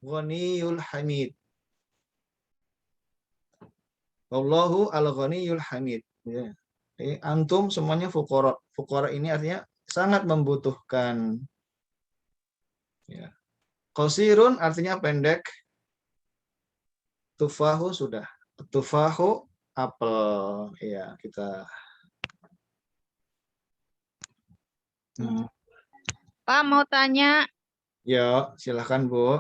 ghaniyul hamid. Wallahu al-ghaniyul hamid. Ya. Antum semuanya fuqara. Fuqara ini artinya sangat membutuhkan. Ya. Qasirun artinya pendek. Tufahu sudah. Tufahu apel, ya kita. Pak mau tanya. Ya, silahkan Bu.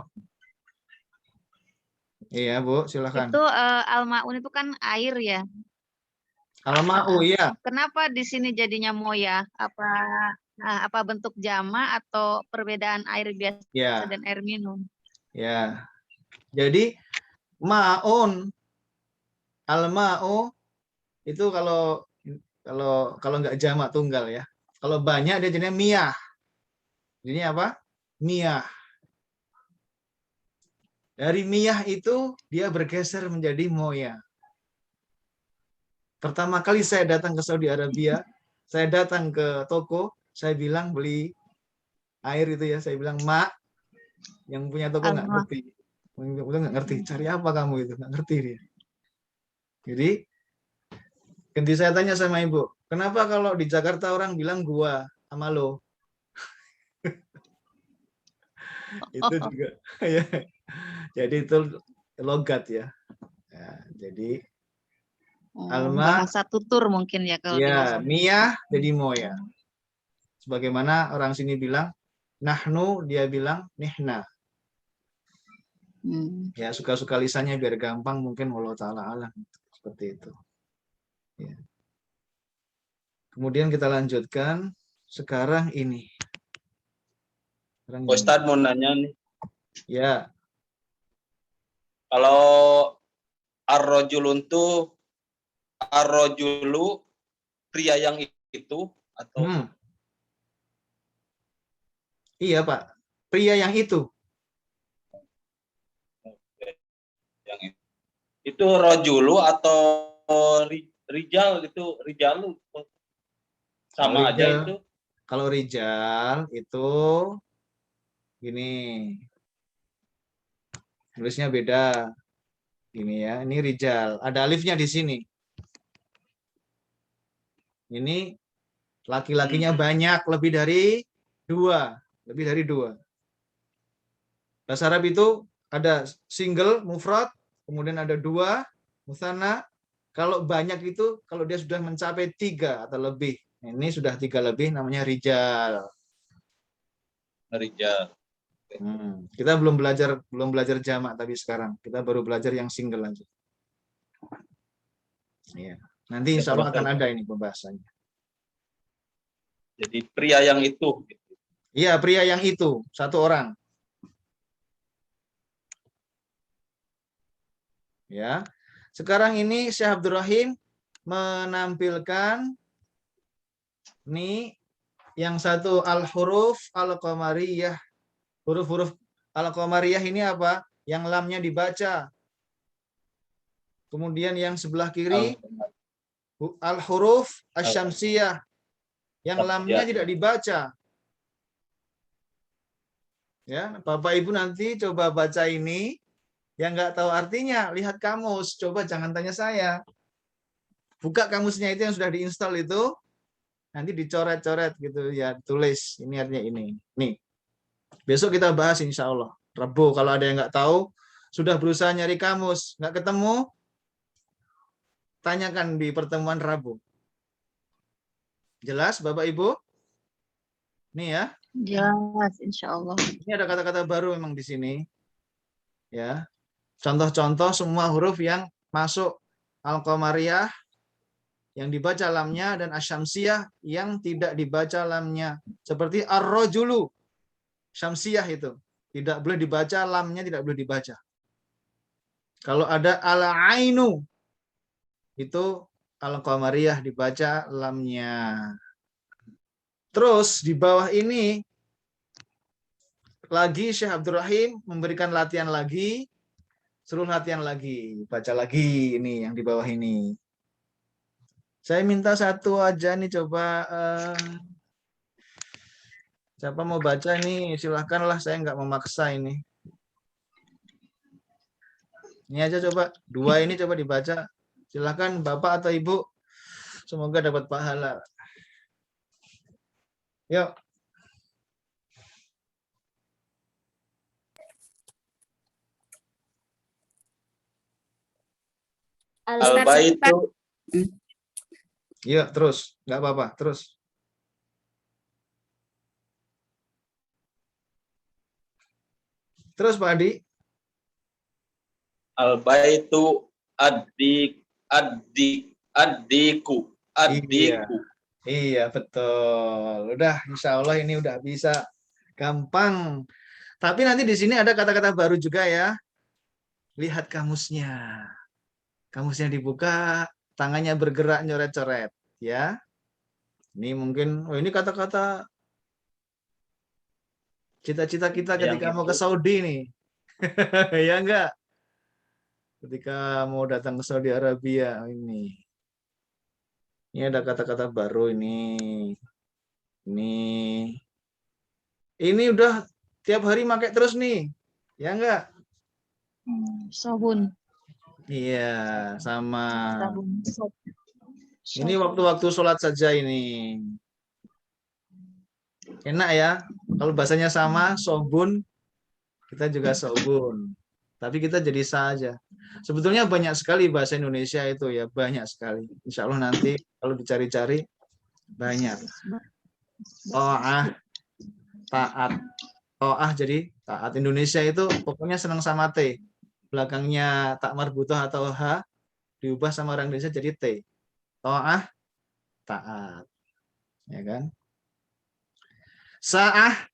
Iya Bu, silahkan. Itu al-maun itu kan air ya. Al-ma'u ya. Kenapa di sini jadinya moya? Apa bentuk jama atau perbedaan air biasa Ya. dan air minum? Ya. Jadi ma'un, al-ma'u itu kalau nggak jamak tunggal ya. Kalau banyak dia jadinya miyah. Jadinya apa? Miyah. Dari miyah itu dia bergeser menjadi moya. Pertama kali saya datang ke Saudi Arabia, saya datang ke toko, saya bilang beli air itu ya, saya bilang mak, yang punya toko nggak ngerti, nggak ngerti, cari apa kamu itu, nggak ngerti dia. Jadi ganti saya tanya sama ibu, kenapa kalau di Jakarta orang bilang gua sama lo? Itu juga ya. Jadi itu logat ya. Ya jadi alma Bahasa tutur mungkin ya kalau ya, miyah jadi moya. Sebagaimana orang sini bilang nahnu, dia bilang nihna. Ya suka-suka lisannya biar gampang, mungkin Allah taala alam seperti itu. Ya. Kemudian kita lanjutkan sekarang ini. Ustadz mau nanya nih. Ya. Kalau ar-rajulun tuh ar-rajulu pria yang itu atau Iya Pak, pria yang itu. Yang itu rajulu atau rijal gitu, rijalu sama aja itu. Kalau rijal itu gini. Tulisnya beda. Ini ya, ini rijal. Ada alifnya di sini. Ini laki-lakinya banyak, lebih dari 2. Lebih dari 2. Bahasa Arab itu ada single, mufrad, kemudian ada 2, musanna. Kalau banyak itu, kalau dia sudah mencapai 3 atau lebih. Ini sudah 3 lebih, namanya rijal. Rijal. Kita belum belajar jamak tapi sekarang kita baru belajar yang single aja. Ya. Nanti insya Allah akan ada ini pembahasannya. Jadi pria yang itu. Iya, pria yang itu, 1 orang. Ya. Sekarang ini Syekh Abdul Rahim menampilkan nih yang satu al-huruf al-qamariyah. Huruf-huruf al-qamariyah ini apa? Yang lamnya dibaca. Kemudian yang sebelah kiri al-huruf asy-syamsiyah. Yang lamnya tidak dibaca. Ya, Bapak Ibu nanti coba baca ini. Yang nggak tahu artinya, lihat kamus. Coba jangan tanya saya. Buka kamusnya itu yang sudah diinstal itu, nanti dicoret-coret gitu ya, tulis ini artinya ini. Nih, besok kita bahas insya Allah. Rabu kalau ada yang nggak tahu, sudah berusaha nyari kamus, nggak ketemu, tanyakan di pertemuan Rabu. Jelas Bapak Ibu? Nih ya. Jelas, insya Allah. Ini ada kata-kata baru memang di sini. Ya. Contoh-contoh semua huruf yang masuk al-qamariyah yang dibaca lamnya dan asyamsiyah yang tidak dibaca lamnya. Seperti ar-rajulu. Syamsiyah itu. Tidak boleh dibaca, lamnya tidak boleh dibaca. Kalau ada al-ainu, itu al-qamariyah dibaca lamnya. Terus di bawah ini, lagi Syekh Abdul Rahim memberikan latihan lagi, suruh latihan lagi, baca lagi ini yang di bawah ini. Saya minta satu aja nih, coba siapa mau baca nih, silahkanlah, saya nggak memaksa ini. Ini aja coba, dua ini coba dibaca. Silahkan Bapak atau Ibu, semoga dapat pahala. Yuk. Al-baitu. Iya, terus. Nggak apa-apa, terus. Terus Pak Adi. Al-baitu addiku. Iya, betul. Udah, insya Allah ini udah bisa. Gampang. Tapi nanti di sini ada kata-kata baru juga ya. Lihat kamusnya. Kamusnya dibuka, tangannya bergerak nyoret-coret. Ya. Ini mungkin, oh ini kata-kata cita-cita kita ketika mau ke Saudi nih. Ya enggak? Ketika mau datang ke Saudi Arabia ini. Ini ada kata-kata baru ini. Ini udah tiap hari pakai terus nih. Ya enggak? Sabun. Iya, sama. Sabun. Ini waktu-waktu sholat saja ini. Enak ya. Kalau bahasanya sama, sobun. Kita juga sobun. Tapi kita jadi sah aja. Sebetulnya banyak sekali bahasa Indonesia itu ya. Banyak sekali. Insya Allah nanti kalau dicari-cari, banyak. To'ah, taat. To'ah jadi taat. Indonesia itu pokoknya senang sama T. Belakangnya tak marbutoh atau H. Diubah sama orang Indonesia jadi T. To'ah, taat. Ya kan? Sa'ah.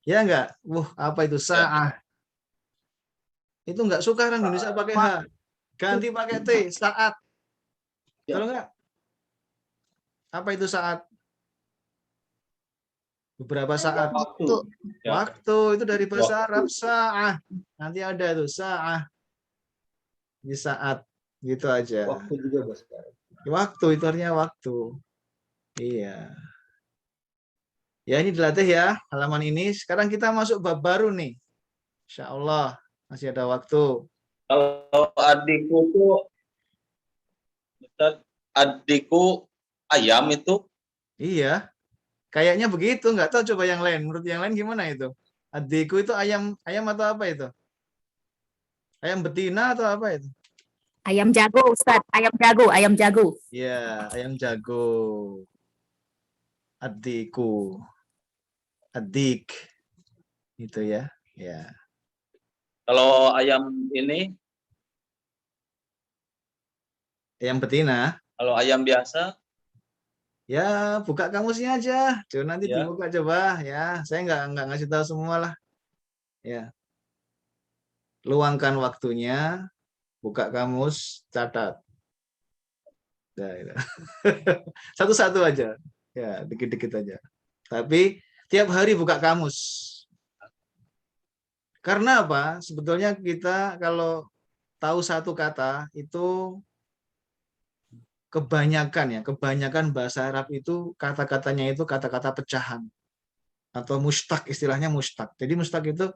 Ya enggak? Apa itu sa'ah? Itu enggak suka orang Indonesia pakai H. Ganti pakai T, saat. Kalau enggak? Apa itu saat? Beberapa saat. Waktu itu dari bahasa Arab, sa'ah. Nanti ada itu, sa'ah. Di saat. Gitu aja. Waktu juga Bos. Waktu itu artinya waktu. Iya. Ya ini dilatih ya halaman ini. Sekarang kita masuk bab baru nih. Insya Allah masih ada waktu. Kalau adikku ayam itu. Iya. Kayaknya begitu. Nggak tahu coba yang lain. Menurut yang lain gimana itu? Adikku itu ayam atau apa itu? Ayam betina atau apa itu? Ayam jago, Ustadz. Ayam jago. Iya, ayam jago. Adikku. Adik. Itu ya. Ya. Kalau ayam ini? Ayam betina. Kalau ayam biasa? Ya, buka kamusnya aja. Coba nanti dibuka coba ya. Saya nggak ngasih tahu semua lah. Ya. Luangkan waktunya. buka kamus, catat. Nah, itu. Satu-satu aja. Ya, dikit-dikit aja. Tapi tiap hari buka kamus. Karena apa? Sebetulnya kita kalau tahu satu kata itu kebanyakan bahasa Arab itu kata-katanya itu kata-kata pecahan atau mushtaq, istilahnya mushtaq. Jadi mushtaq itu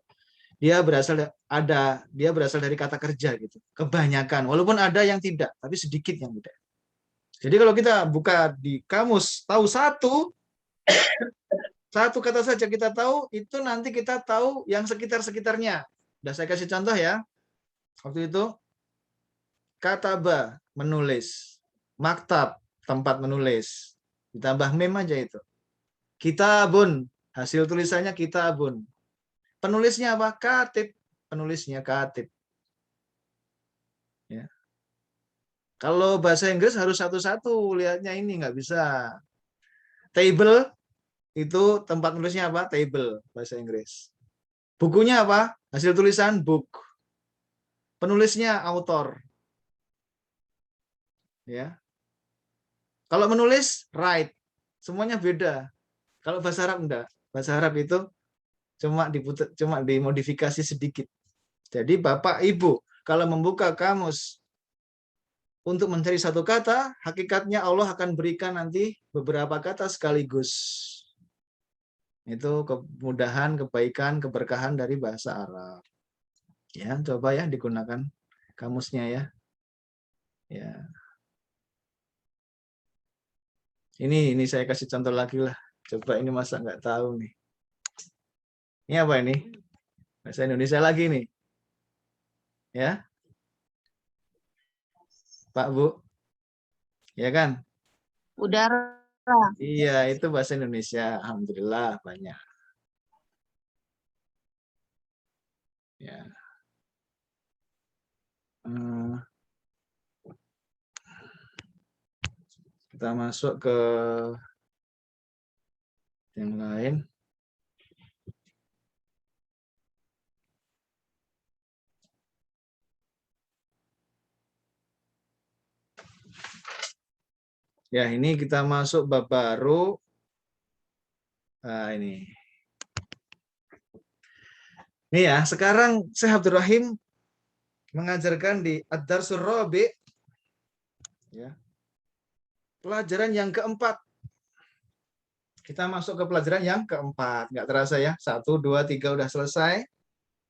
dia berasal dari kata kerja gitu. Kebanyakan, walaupun ada yang tidak, tapi sedikit yang tidak. Jadi kalau kita buka di kamus tahu satu kata saja kita tahu, itu nanti kita tahu yang sekitar-sekitarnya. Sudah saya kasih contoh ya. Waktu itu kataba menulis, maktab tempat menulis, ditambah mem aja itu. Kitabun, hasil tulisannya kitabun. Penulisnya apa? Katib. Penulisnya katib. Ya. Kalau bahasa Inggris harus satu-satu, lihatnya ini nggak bisa. Table itu tempat nulisnya apa? Table, bahasa Inggris. Bukunya apa? Hasil tulisan book. Penulisnya author. Ya. Kalau menulis write. Semuanya beda. Kalau bahasa Arab enggak. Bahasa Arab itu cuma dimodifikasi sedikit. Jadi Bapak Ibu kalau membuka kamus untuk mencari satu kata, hakikatnya Allah akan berikan nanti beberapa kata sekaligus. Itu kemudahan, kebaikan, keberkahan dari bahasa Arab. Ya, coba ya digunakan kamusnya ya. Ya. Ini saya kasih contoh lagi lah. Coba ini masa nggak tahu nih. Ini apa ini? Bahasa Indonesia lagi nih. Ya. Pak, Bu. Ya kan? Udara. Iya, itu bahasa Indonesia. Alhamdulillah banyak. Ya. Kita masuk ke yang lain. Ya, ini kita masuk bab baru. Nah, ini. Nih ya, sekarang Syekh Abdul Rahim mengajarkan di Ad-Darsul Rabi', ya. Pelajaran yang keempat. Kita masuk ke pelajaran yang keempat. Nggak terasa ya, 1, 2, 3 udah selesai.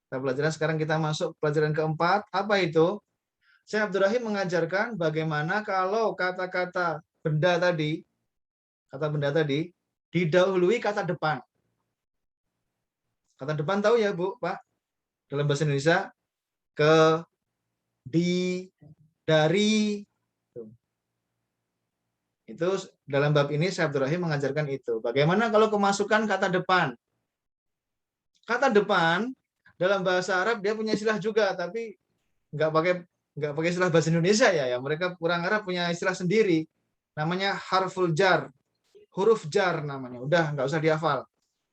Kita pelajaran sekarang kita masuk pelajaran keempat. Apa itu? Syekh Abdul Rahim mengajarkan bagaimana kalau kata-kata benda tadi, didahului kata depan. Kata depan tahu ya Bu, Pak? Dalam bahasa Indonesia, ke, di, dari. Itu dalam bab ini Syekh Abdul Rahim mengajarkan itu. Bagaimana kalau kemasukan kata depan? Kata depan dalam bahasa Arab dia punya istilah juga, tapi nggak pakai istilah bahasa Indonesia ya. Mereka orang Arab punya istilah sendiri. Namanya harful jar. Huruf jar namanya. Udah, nggak usah dihafal.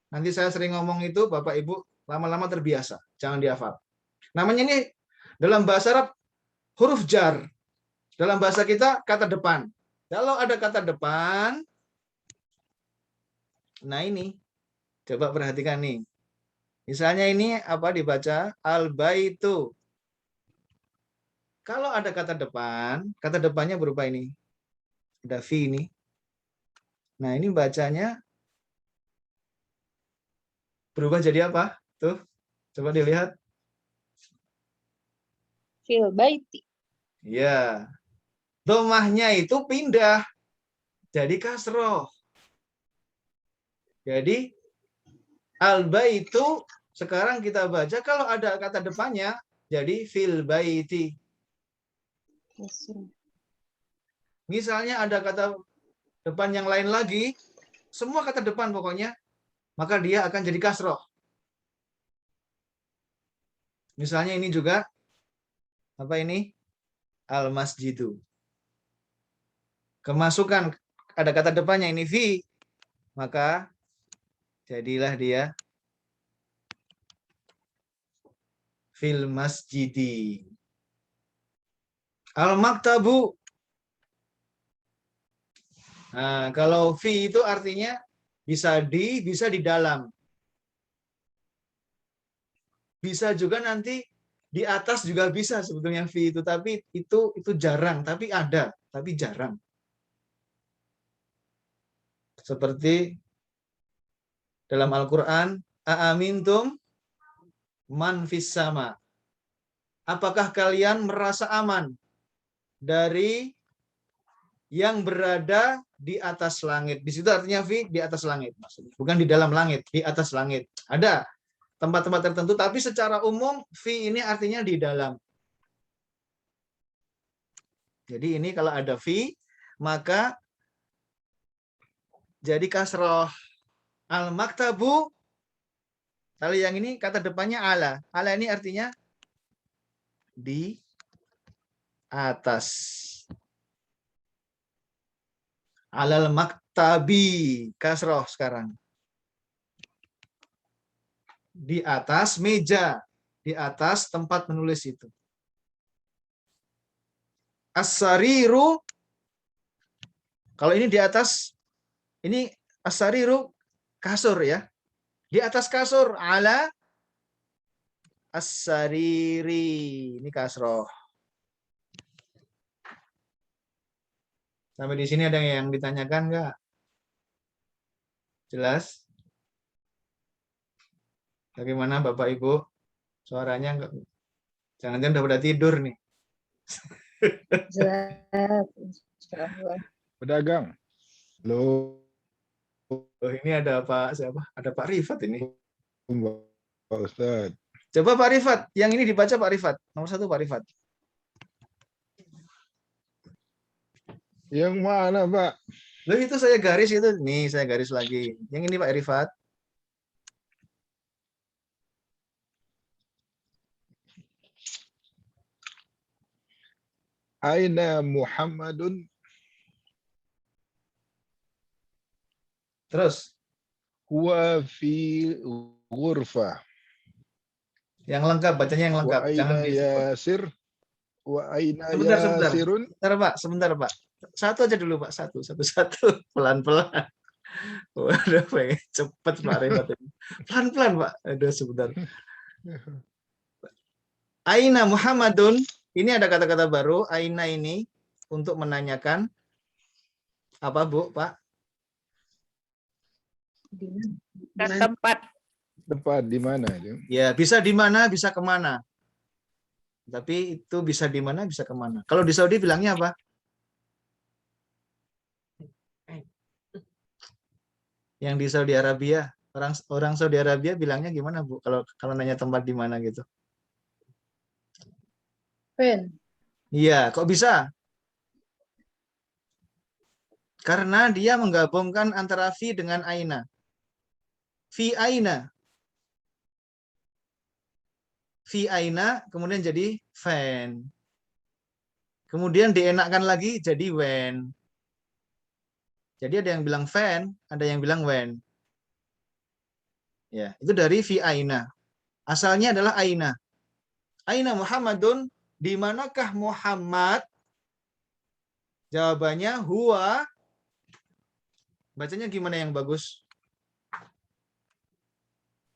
Nanti saya sering ngomong itu, Bapak Ibu lama-lama terbiasa. Jangan dihafal. Namanya ini dalam bahasa Arab huruf jar. Dalam bahasa kita kata depan. Kalau ada kata depan, nah ini. Coba perhatikan nih. Misalnya ini apa dibaca? Al-baitu. Kalau ada kata depannya berupa ini. Ada fi ini. Nah, ini bacanya berubah jadi apa? Tuh, coba dilihat. Fil baiti. Ya. Domahnya itu pindah jadi kasroh. Jadi al-baitu sekarang kita baca kalau ada kata depannya jadi fil baiti. Misalnya ada kata depan yang lain lagi, semua kata depan pokoknya, maka dia akan jadi kasroh. Misalnya ini juga, apa ini? Al-masjidu. Kemasukan, ada kata depannya ini fi, maka jadilah dia fil masjidi. Al-maktabu. Nah, kalau fi itu artinya bisa di dalam. Bisa juga nanti di atas juga bisa sebetulnya fi itu, tapi itu jarang, tapi ada, tapi jarang. Seperti dalam Al-Qur'an, a'amintum man fis sama. Apakah kalian merasa aman dari yang berada di atas langit? Di situ artinya fi di atas langit maksudnya. Bukan di dalam langit, di atas langit. Ada tempat-tempat tertentu, tapi secara umum fi ini artinya di dalam. Jadi ini kalau ada fi, maka jadi kasroh. Al-maktabu, kalau yang ini kata depannya ala. Ala ini artinya di atas. Alal maktabi, kasroh sekarang. Di atas meja, di atas tempat menulis itu. As-sariru, kalau ini di atas, ini as-sariru kasur ya. Di atas kasur, ala as-sariri, ini kasroh. Sampai di sini ada yang ditanyakan nggak? Jelas? Bagaimana Bapak Ibu? Suaranya enggak? Jangan-jangan udah pada tidur nih. Pedagang. Loh, Oh, ini ada Pak siapa? Ada Pak Rifat ini. Pak Ustadz. Coba Pak Rifat, yang ini dibaca Pak Rifat. Nomor 1 Pak Rifat. Yang mana, Pak? Loh itu saya garis itu. Nih, saya garis lagi. Yang ini Pak Rifat. Aina Muhammadun. Terus. Huwa fi ghurfah. Yang lengkap, bacanya yang lengkap. Wa Jangan aina disebut. Yasir. Wa aina Sebentar. Yasirun. Sebentar Pak. Satu aja dulu Pak. Satu. Pelan-pelan. Waduh, pengen cepet Pak Rifat. Pelan-pelan Pak. Aduh, sebentar. Aina Muhammadun. Ini ada kata-kata baru. Aina ini untuk menanyakan. Apa Bu, Pak? Tempat. Tempat di mana? Ya, bisa di mana, bisa kemana. Tapi itu bisa di mana, bisa kemana. Kalau di Saudi bilangnya apa? Yang di Saudi Arabia, orang Saudi Arabia bilangnya gimana Bu? Kalau nanya tempat di mana gitu. Pen. Iya, kok bisa? Karena dia menggabungkan antara fi dengan aina. Fi aina. Fi aina kemudian jadi fan. Kemudian dienakkan lagi jadi when. Jadi ada yang bilang fan, ada yang bilang when. Ya, itu dari fi aina. Asalnya adalah aina. Aina Muhammadun, di manakah Muhammad? Jawabannya huwa. Bacanya gimana yang bagus?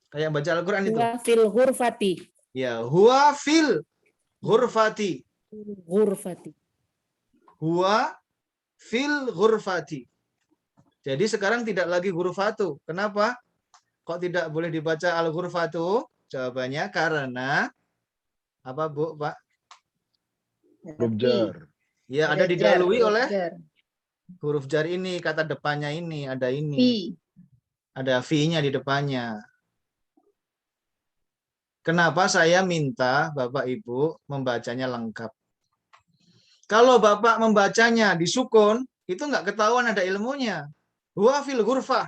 Kayak baca Al-Qur'an itu. Huwa fil ghurfati. Ya, huwa fil ghurfati. Ghurfati. Huwa fil ghurfati. Jadi sekarang tidak lagi ghurfatu. Kenapa? Kok tidak boleh dibaca al-ghurfatu? Jawabannya karena apa Bu, Pak? Huruf jar. Ya, ada didahului oleh huruf jar ini, kata depannya ini, ada ini. Fi. Ada fi-nya di depannya. Kenapa saya minta Bapak Ibu membacanya lengkap? Kalau Bapak membacanya di sukun, itu nggak ketahuan ada ilmunya. Huwa fil ghurfah.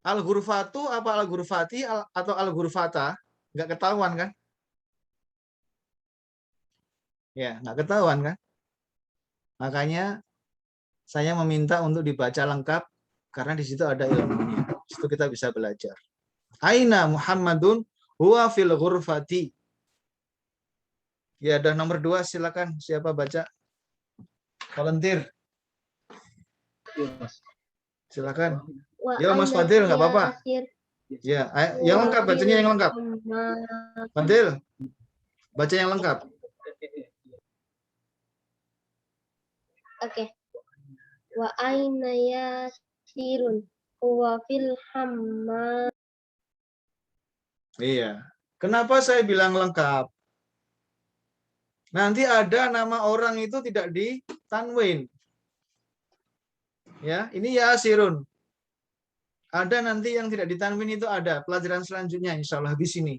Al-ghurfatu apa al-ghurfati atau al-ghurfata? Nggak ketahuan kan? Ya, nggak ketahuan kan? Makanya saya meminta untuk dibaca lengkap karena di situ ada ilmunya. Di situ kita bisa belajar. Aina Muhammadun huwa fil ghurfati. Ya, ada nomor 2, silakan. Siapa baca? Volunteer, Iya, Mas. silakan. Wa Ya, Mas aina Fadil, nggak apa-apa. yasir. Ya, yang lengkap, bacanya yang lengkap. Fadil, baca yang lengkap. Oke. Wa aina yasirun. Huwa fil hammam. Iya. Kenapa saya bilang lengkap? Nanti ada nama orang itu tidak ditanwin. Ya, ini Yasirun. Ada nanti yang tidak ditanwin itu ada. Pelajaran selanjutnya insya Allah di sini.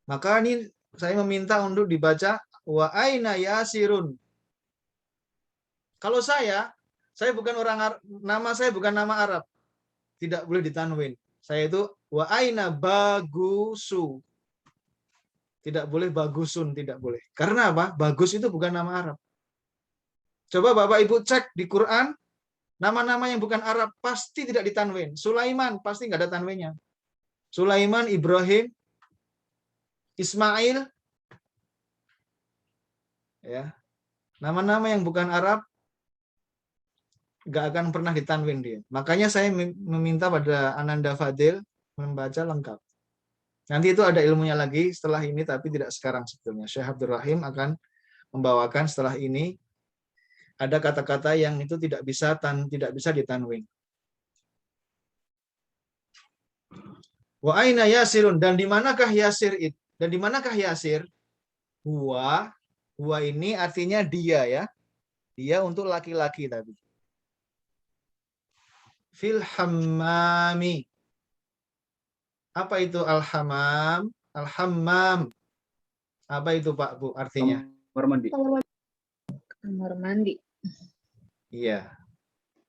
Maka ini saya meminta untuk dibaca wa aina Yasirun. Kalau saya bukan orang Arab, nama saya bukan nama Arab. Tidak boleh ditanwin. Saya itu wa aina bagusu. Tidak boleh bagusun, tidak boleh. Karena apa? Bagus itu bukan nama Arab. Coba Bapak Ibu cek di Quran, nama-nama yang bukan Arab pasti tidak ditanwin. Sulaiman pasti nggak ada tanwinnya. Sulaiman, Ibrahim, Ismail, ya. Nama-nama yang bukan Arab nggak akan pernah ditanwin dia. Makanya saya meminta pada Ananda Fadil membaca lengkap. Nanti itu ada ilmunya lagi setelah ini, tapi tidak sekarang sebetulnya. Syekh Abdul Rahim akan membawakan setelah ini. Ada kata-kata yang itu tidak bisa ditanwin. Wa aina Yasirun, dan di manakah Yasir itu? Dan di manakah Yasir? Huwa ini artinya dia ya. Dia untuk laki-laki tadi. Fil hammami. Apa itu al-hammam? Al-hammam. Apa itu Pak Bu artinya? Kamar mandi. Kamar mandi. Iya.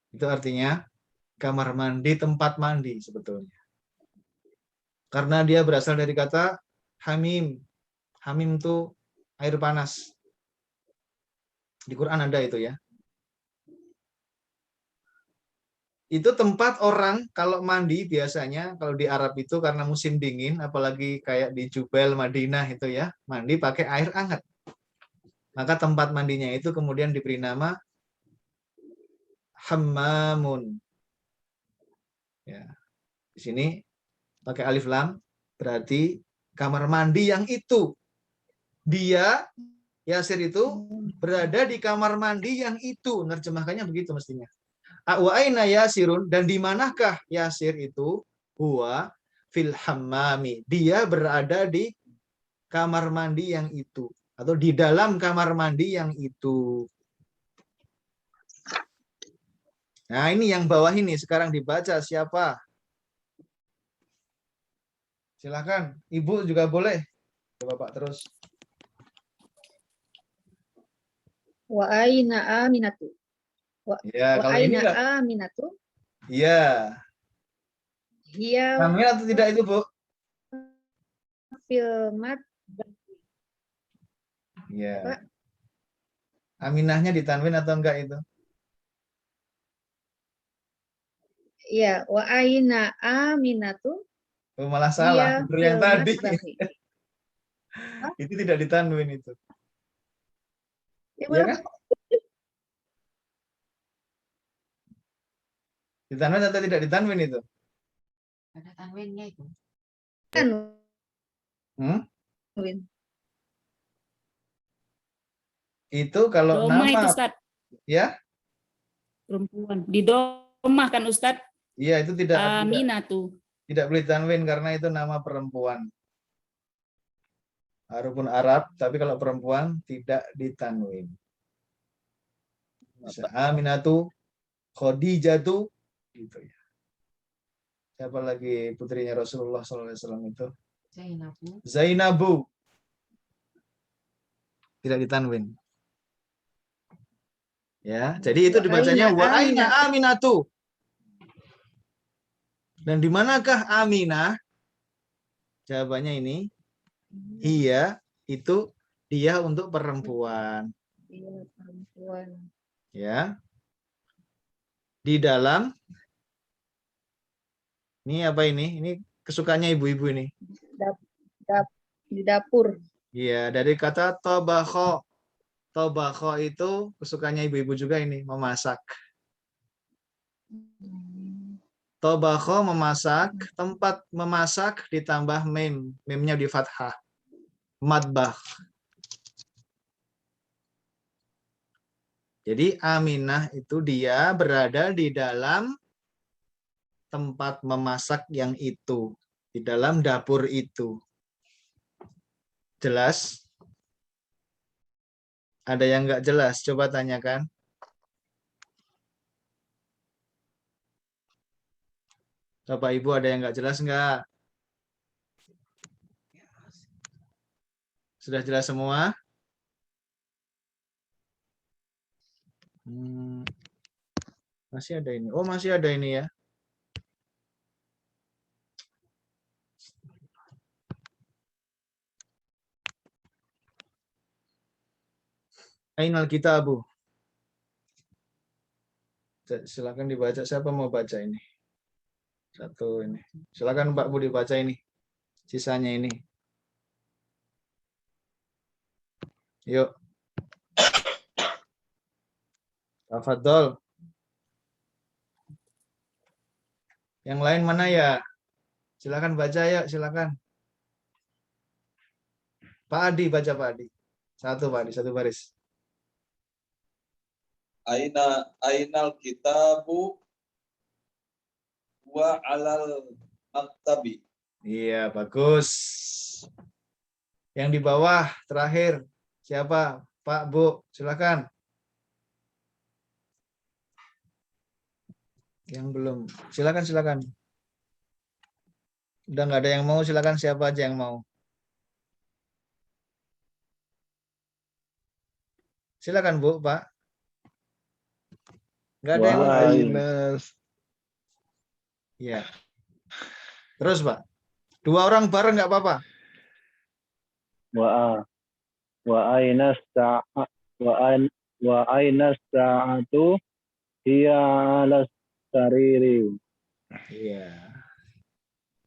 Itu artinya kamar mandi, tempat mandi sebetulnya. Karena dia berasal dari kata hamim. Hamim itu air panas. Di Quran ada itu ya. Itu tempat orang kalau mandi biasanya, kalau di Arab itu karena musim dingin, apalagi kayak di Jubail, Madinah itu ya, mandi pakai air hangat. Maka tempat mandinya itu kemudian diberi nama hammamun. Ya. Di sini pakai alif lam berarti kamar mandi yang itu. Dia Yasir itu berada di kamar mandi yang itu. Nerjemahkannya begitu mestinya. Wa aina Yasirun, dan di manakah Yasir itu? Huwa fil hammami. Dia berada di kamar mandi yang itu atau di dalam kamar mandi yang itu. Nah, ini yang bawah ini sekarang dibaca siapa? Silakan, Ibu juga boleh. Coba Pak terus. Wa aina Aminatu. Ya, Wa kalau ini aina enggak. Aminatu. Iya. Hiya Amin atau tidak itu, Bu? filmat. Iya. Aminahnya ditanwin atau enggak itu? Ya, wa aina Aminatu. Oh, malah salah. Hiya Bener yang filmat tadi. bahi. Itu tidak ditanwin itu. Ya, Iya kan? Ditanwin atau tidak ditanwin itu? Ada tanwinnya itu. Win. Itu kalau Domah itu nama Ustaz, ya? perempuan. Di domah kan Ustaz, Iya, itu tidak Aminatu. tidak boleh ditanwin karena itu nama perempuan. Walaupun Arab, tapi kalau perempuan tidak ditanwin. Bisa Aminatu, Khadijatu, gitu ya. Siapa lagi putrinya Rasulullah SAW itu? Zainabu. Zainabu. Tidak ditanwin. Ya, jadi itu dibacanya wa aina Aminatu. Dan di manakah Aminah? Jawabannya ini. Iya, itu dia untuk perempuan. Iya, perempuan. Ya. Di dalam ini apa ini? Ini kesukaannya ibu-ibu ini. Di dapur. Iya, dari kata tobakho. Tobakho itu kesukaannya ibu-ibu juga ini, memasak. Tobakho memasak, tempat memasak ditambah mim. Mimnya di fathah. Madbah. Jadi Aminah itu dia berada di dalam tempat memasak yang itu. Di dalam dapur itu. Jelas? Ada yang nggak jelas? Coba tanyakan. Bapak Ibu ada yang nggak jelas nggak? Sudah jelas semua? Masih ada ini. Oh, masih ada ini ya. Ainal kitabu. Silakan dibaca. Siapa mau baca ini? Satu ini. Silakan Pak Bu dibaca ini. Sisanya ini. Yuk. Tafadhol. Yang lain mana ya? Silakan baca ya, silakan. Pak Adi baca Pak Adi. Satu Pak Adi, satu baris. Ainal kitabu wa alal maktabi. Iya, bagus. Yang di bawah terakhir siapa? Pak Bu, silakan. Yang belum, silakan. Udah nggak ada yang mau, silakan siapa aja yang mau. Silakan Bu, Pak. Nggak ada yang mau. Ainas. Iya. Terus Pak. 2 orang bareng nggak apa-apa. Wa ainas sa'atu hiya 'alas sariri. Iya.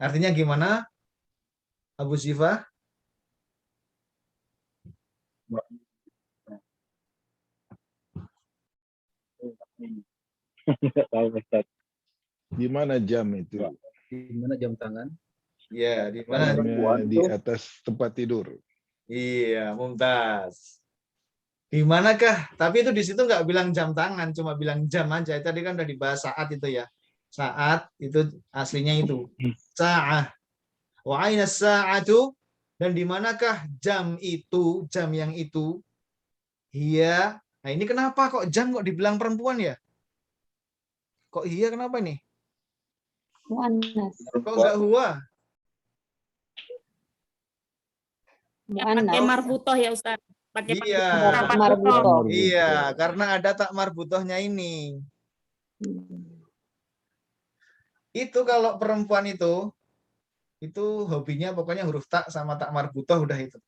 Artinya gimana? Abu Sifah? Enggak tahu Ustaz. Di mana jam itu? Di mana jam tangan? Iya, di mana? Di atas tempat tidur. Iya, mumtaz. Di manakah? Tapi itu di situ nggak bilang jam tangan, cuma bilang jam aja. Tadi kan udah dibahas saat itu ya. Saat itu aslinya itu. Sa'ah. Wa aina sa'atu, dan di manakah jam itu, jam yang itu? Iya. Nah, ini kenapa kok jam kok dibilang perempuan ya? Kok iya kenapa nih? Mu'annas. Kok enggak huwa? Pakai marbutoh ya Ustaz. Pakai Iya. Marbutoh. Iya, karena ada tak marbutohnya ini. Itu kalau perempuan itu hobinya pokoknya huruf tak sama tak marbutoh udah itu.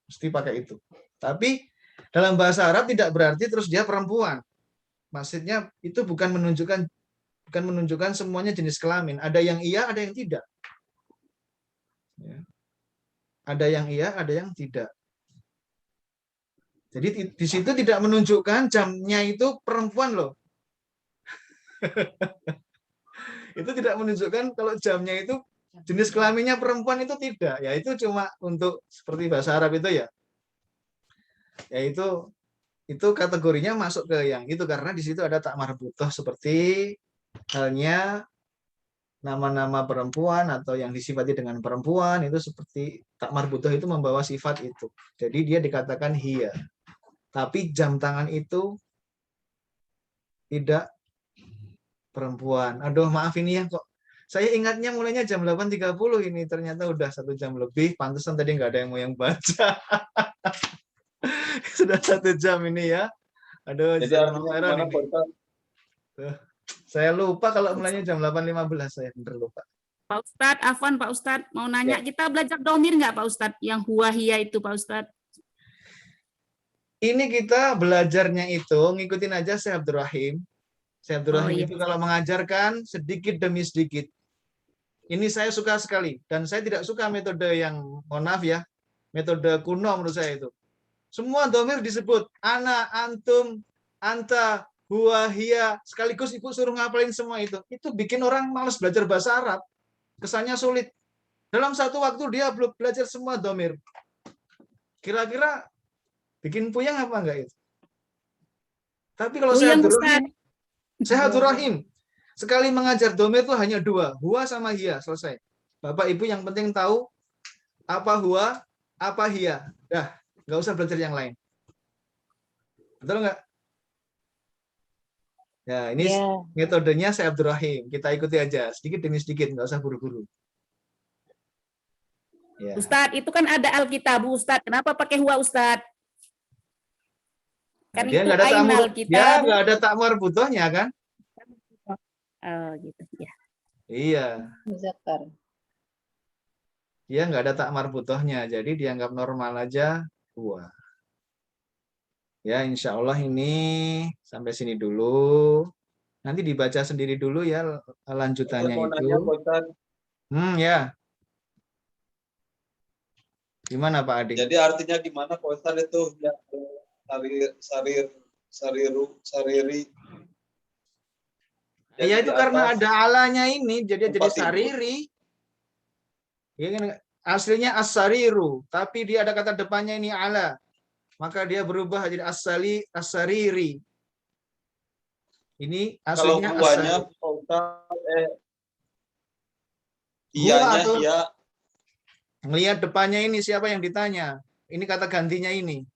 Mesti pakai itu. Tapi dalam bahasa Arab tidak berarti terus dia perempuan. Maksudnya itu bukan menunjukkan semuanya jenis kelamin. Ada yang iya, ada yang tidak. Ya. Ada yang iya, ada yang tidak. Jadi di situ tidak menunjukkan jamnya itu perempuan loh. Itu tidak menunjukkan kalau jamnya itu jenis kelaminnya perempuan, itu tidak. Ya itu cuma untuk seperti bahasa Arab itu ya. Ya itu kategorinya masuk ke yang itu karena di situ ada tak marbutoh seperti halnya nama-nama perempuan atau yang disifati dengan perempuan itu seperti tak marbutoh itu membawa sifat itu. Jadi dia dikatakan hiya. Tapi jam tangan itu tidak perempuan. Aduh, maaf ini ya kok. Saya ingatnya mulainya jam 8.30 ini. Ternyata udah 1 jam lebih. Pantesan tadi nggak ada yang mau yang baca. Sudah 1 jam ini ya. Aduh, saya lupa kalau mulainya jam 8.15. Saya bener lupa. Pak Ustadz, Afwan Pak Ustadz, mau nanya, kita belajar domir nggak Pak Ustadz? Yang huwahia itu Pak Ustadz. Ini kita belajarnya itu ngikutin aja Syekh Abdurrahim. Syekh Abdurrahim itu kalau mengajarkan sedikit demi sedikit. Ini saya suka sekali dan saya tidak suka metode yang, mohon maaf ya, metode kuno menurut saya itu. Semua domir disebut. Ana, antum, anta, huwa, hiya. Sekaligus ibu suruh ngapalin semua itu. Itu bikin orang malas belajar bahasa Arab. Kesannya sulit. Dalam satu waktu dia belum belajar semua domir. Kira-kira bikin puyeng apa enggak itu? Tapi kalau Puyeng, saya Rahim, sekali mengajar domir itu hanya 2, huwa sama hiya, selesai. Bapak Ibu yang penting tahu apa huwa, apa hiya. Dah, nggak usah belajar yang lain. Betul nggak? Ya, ini metodenya saya Rahim. Kita ikuti aja, sedikit demi sedikit, nggak usah buru-buru. Ya. Ustadz, itu kan ada Alkitab, Ustadz. Kenapa pakai huwa, Ustadz? Kan Dia itu nggak ada ainal dia kita. nggak ada takmar butuhnya kan? Oh, gitu ya. Iya. Muzakkar. Dia nggak ada takmar butuhnya, jadi dianggap normal aja. Wah. Ya, insya Allah ini sampai sini dulu. Nanti dibaca sendiri dulu ya lanjutannya Saya mau itu. nanya, Pak Ustadz. Ya. Gimana Pak Adi? Jadi artinya gimana Pak Ustadz itu yang sariri? Ya itu karena ada alanya ini, jadi sariri. sariri. Ya kan aslinya as-sariru, tapi dia ada kata depannya ini ala. Maka dia berubah jadi as-sariri. Ini aslinya kalau huwanya Pak Ustadz, iyanya iya. Melihat depannya ini siapa yang ditanya? Ini kata gantinya ini.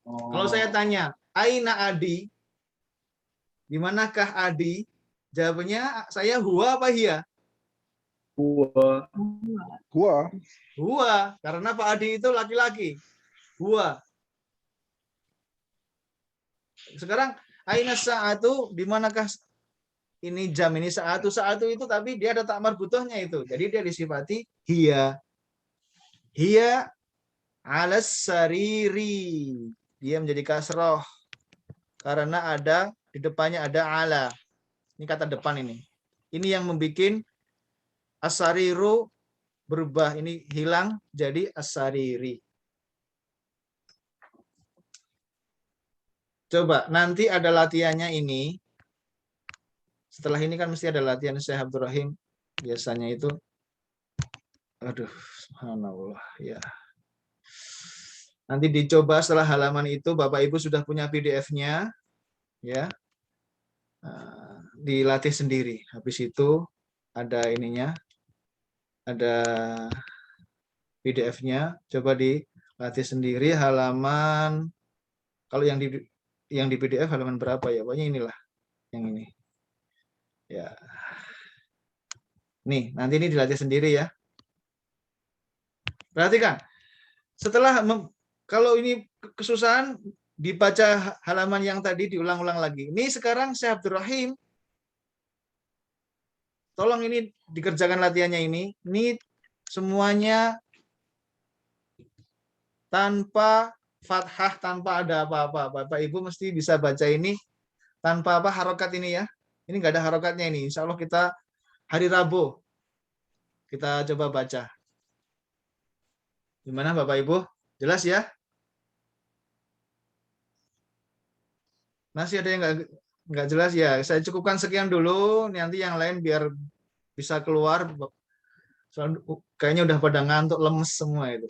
Kalau saya tanya, aina Adi? Di manakah Adi? Jawabannya saya huwa apa hiya? Huwa. Huwa, karena Pak Adi itu laki-laki. Huwa. Sekarang aina sa'atu, di manakah ini jam ini sa'atu itu tapi dia ada takmar butuhnya itu. Jadi dia disifati hiya. Hiya alas sariri. Dia menjadi kasroh karena ada di depannya ada ala. Ini kata depan ini. Ini yang membuat as-sariru berubah. Ini hilang jadi as-sariri. Coba nanti ada latihannya ini. Setelah ini kan mesti ada latihan Syekh Abdul Rahim. Biasanya itu. Aduh, subhanallah ya. Nanti dicoba setelah halaman itu, Bapak Ibu sudah punya PDF-nya, ya, dilatih sendiri. Habis itu ada ininya, ada PDF-nya, coba dilatih sendiri halaman. Kalau yang di PDF halaman berapa ya? Pokoknya inilah, yang ini. Ya, nih nanti ini dilatih sendiri ya. Perhatikan, setelah kalau ini kesusahan, dibaca halaman yang tadi, diulang-ulang lagi. Ini sekarang Syekh Abdul Rahim, tolong ini dikerjakan latihannya ini. Ini semuanya tanpa fathah, tanpa ada apa-apa. Bapak Ibu mesti bisa baca ini tanpa apa harokat ini ya. Ini nggak ada harokatnya ini. Insya Allah kita hari Rabu kita coba baca. Gimana Bapak Ibu? Jelas ya? Masih ada yang nggak jelas ya? Saya cukupkan sekian dulu. Nanti yang lain biar bisa keluar. Soalnya kayaknya udah pada ngantuk, lemes semua itu.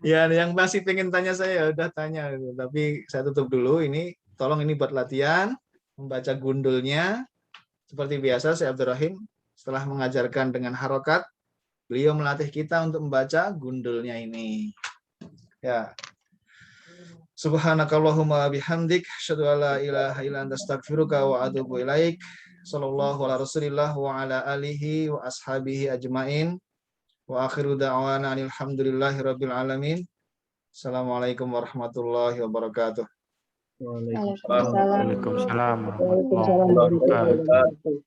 Ya, yang masih pengen tanya saya udah tanya. Tapi saya tutup dulu. Ini tolong ini buat latihan. Membaca gundulnya. Seperti biasa saya Abdul Rahim. Setelah mengajarkan dengan harokat, beliau melatih kita untuk membaca gundulnya ini. Ya. Subhanakallahumma bihamdik, asyhadu an la ilaha illa anta astaghfiruka wa atubu ilaik. Sallallahu ala Rasulillah wa ala alihi wa ashabihi ajmain. Wa akhiru da'wana alhamdulillahi rabbil alamin. Assalamualaikum warahmatullahi wabarakatuh. Waalaikumsalam. Waalaikumsalam warahmatullahi wabarakatuh.